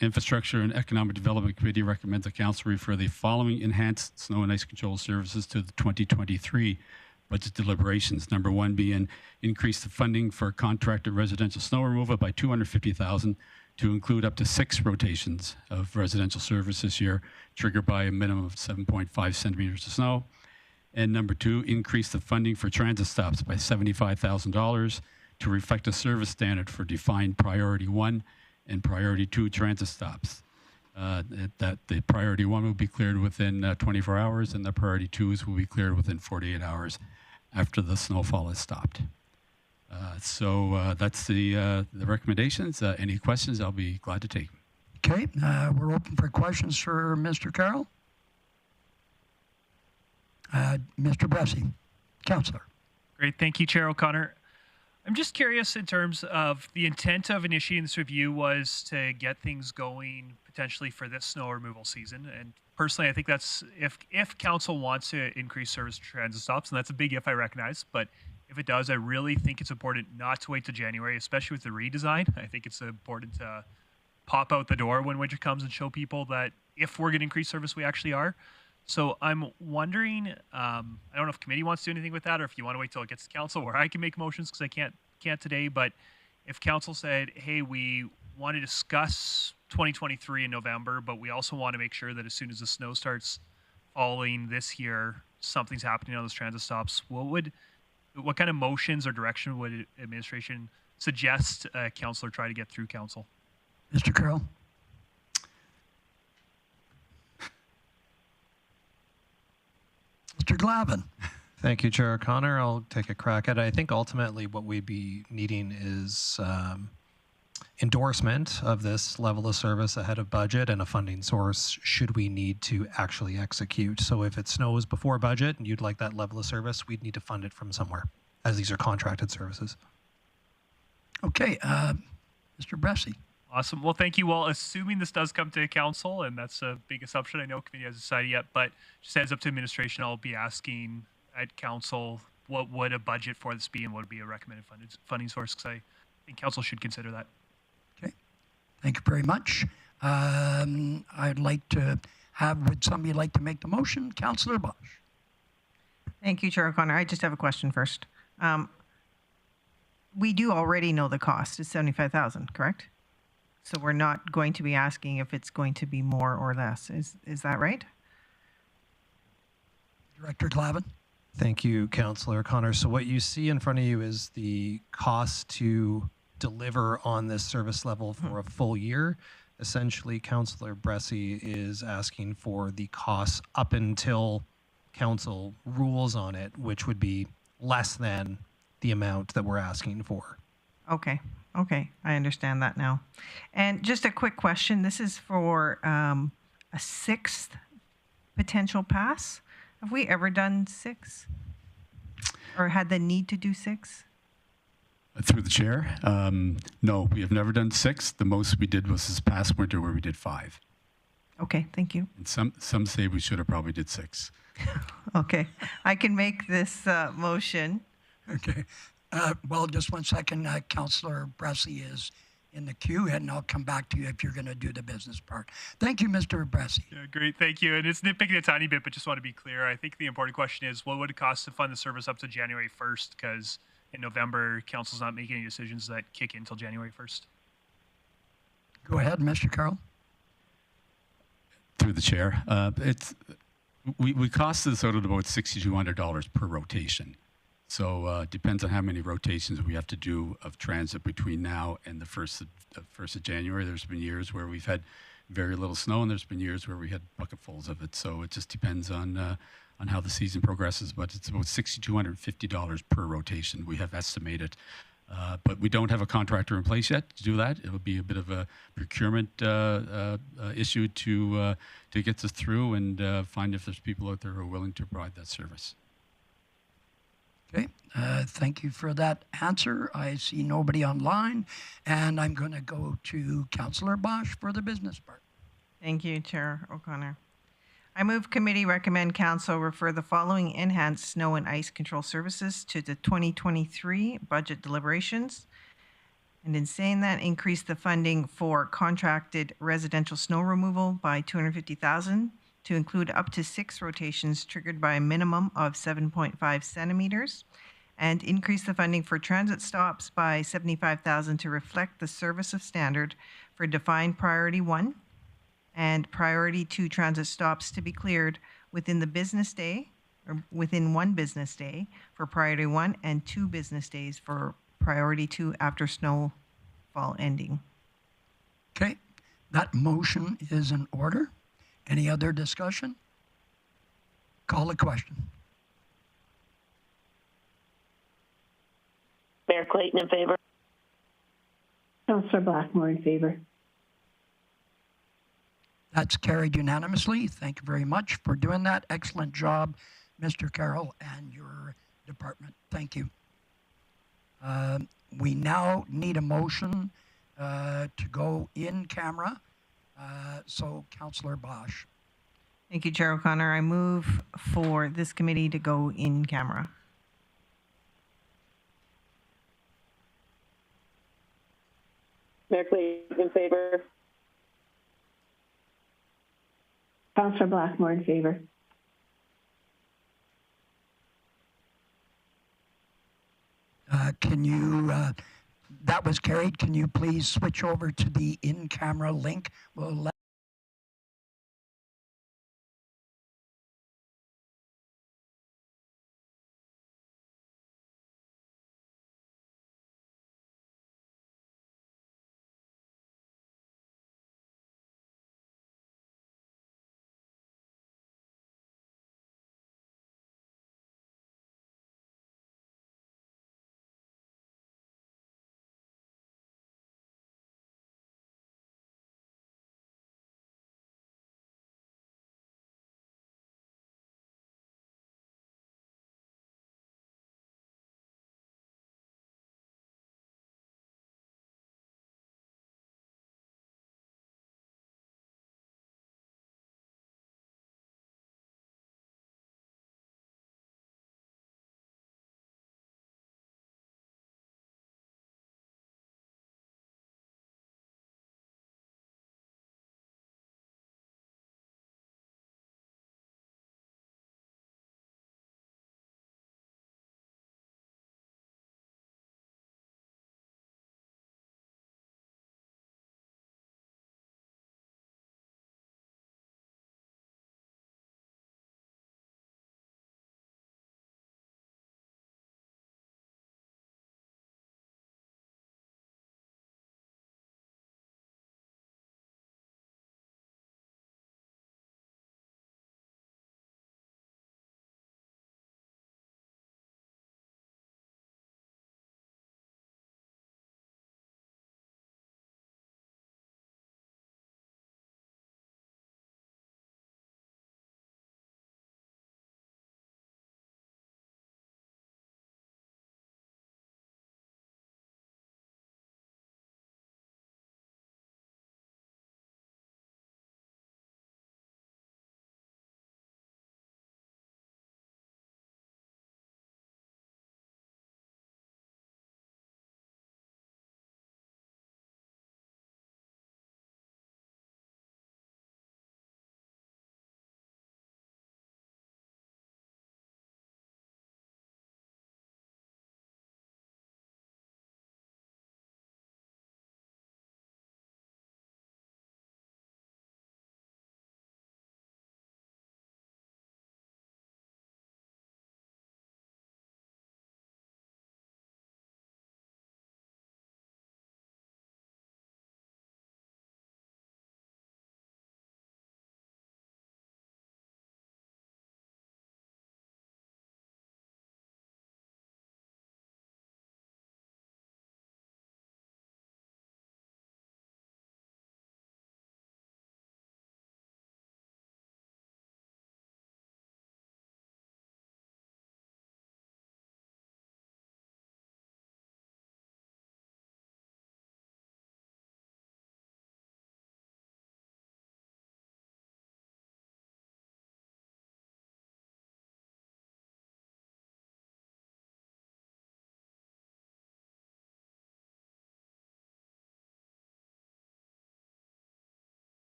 Infrastructure and Economic Development Committee recommends the council refer the following enhanced snow and ice control services to the 2023 budget deliberations. Number one being increase the funding for contracted residential snow removal by $250,000 to include up to 6 rotations of residential service this year, triggered by a minimum of 7.5 centimeters of snow. And number two, increase the funding for transit stops by $75,000 to reflect a service standard for defined priority 1 and priority 2 transit stops. That the priority 1 will be cleared within 24 hours, and the priority 2s will be cleared within 48 hours after the snowfall has stopped. So that's the recommendations. Any questions, I'll be glad to take. Okay, we're open for questions for Mr. Carroll. Mr. Bressie, Councillor. Great, thank you, Chair O'Connor. I'm just curious in terms of the intent of initiating this review was to get things going potentially for this snow removal season. And personally, I think that's if council wants to increase service transit stops, and that's a big if, I recognize, but if it does, I really think it's important not to wait till January, especially with the redesign. I think it's important to pop out the door when winter comes and show people that if we're going to increase service, we actually are. So I'm wondering, I don't know if committee wants to do anything with that, or if you want to wait till it gets to council where I can make motions because I can't today. But if council said, hey, we want to discuss 2023 in November, but we also want to make sure that as soon as the snow starts falling this year, something's happening on those transit stops, what kind of motions or direction would administration suggest councillor try to get through council? Mr. Carroll. Mr. Glavin. Thank you, Chair O'Connor. I'll take a crack at it. I think ultimately what we'd be needing is endorsement of this level of service ahead of budget and a funding source should we need to actually execute. So if it snows before budget and you'd like that level of service, we'd need to fund it from somewhere, as these are contracted services. Okay, Mr. Bressie. Awesome. Well, thank you. Well, assuming this does come to council, and that's a big assumption, I know committee hasn't decided yet, but just heads up to administration, I'll be asking at council what would a budget for this be and what would be a recommended funding source, because I think council should consider that. Okay, thank you very much. I'd like to would somebody like to make the motion? Councillor Bosch. Thank you, Chair O'Connor. I just have a question first. We do already know the cost is $75,000, correct? So we're not going to be asking if it's going to be more or less. Is that right? Director Glavin. Thank you, Councillor O'Connor. So what you see in front of you is the cost to deliver on this service level for a full year. Essentially, Councillor Bressie is asking for the costs up until council rules on it, which would be less than the amount that we're asking for. Okay. Okay, I understand that now. And just a quick question. This is for a sixth potential pass. Have we ever done 6? Or had the need to do 6? Through the chair, no, we have never done 6. The most we did was this past winter where we did 5. Okay, thank you. And some say we should have probably did 6. Okay, I can make this motion. Okay. Well, just one second. Councillor Bressie is in the queue, and I'll come back to you if you're going to do the business part. Thank you, Mr. Bressie. Yeah, great. Thank you. And it's nitpicking a tiny bit, but just want to be clear. I think the important question is, what would it cost to fund the service up to January 1st? Because in November, council's not making any decisions that kick in until January 1st. Go ahead, Mr. Carroll. Through the chair, we cost this out at about $6,200 per rotation. So depends on how many rotations we have to do of transit between now and the 1st of January. There's been years where we've had very little snow, and there's been years where we had bucketfuls of it. So it just depends on how the season progresses. But it's about $6,250 per rotation we have estimated. But we don't have a contractor in place yet to do that. It will be a bit of a procurement issue to get us through and find if there's people out there who are willing to provide that service. Okay, thank you for that answer. I see nobody online, and I'm going to go to Councillor Bosch for the business part. Thank you, Chair O'Connor. I move committee recommend council refer the following enhanced snow and ice control services to the 2023 budget deliberations. And in saying that, increase the funding for contracted residential snow removal by $250,000 to include up to 6 rotations triggered by a minimum of 7.5 centimeters, and increase the funding for transit stops by $75,000 to reflect the service of standard for defined priority 1 and priority 2 transit stops to be cleared within the business day or within 1 business day for priority 1 and 2 business days for priority 2 after snowfall ending. Okay, that motion is in order. Any other discussion? Call the question. Mayor Clayton in favor. Councillor Blackmore in favor. That's carried unanimously. Thank you very much for doing that. Excellent job, Mr. Carroll and your department. Thank you. We now need a motion to go in camera. So, Councillor Bosch. Thank you, Chair O'Connor. I move for this committee to go in camera. Mayor Clayton in favor. Councillor Blackmore in favor. Can you, that was carried. Can you please switch over to the in-camera link? We'll let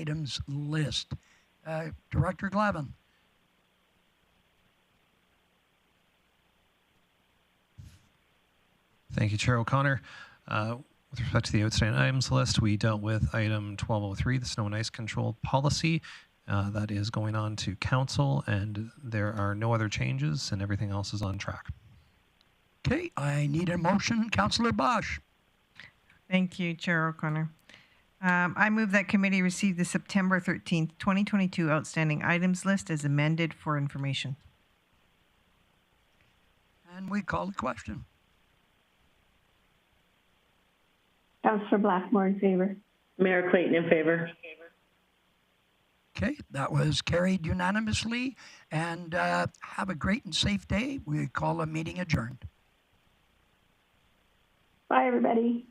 items list. Director Glavin. Thank you, Chair O'Connor. With respect to the outstanding items list, we dealt with item 1203, the snow and ice control policy. That is going on to council, and there are no other changes, and everything else is on track. Okay, I need a motion. Councillor Bosch. Thank you, Chair O'Connor. I move that committee receive the September 13th, 2022 outstanding items list as amended for information. And we call the question. Councillor Blackmore in favor. Mayor Clayton in favor. Okay, that was carried unanimously. And have a great and safe day. We call the meeting adjourned. Bye, everybody.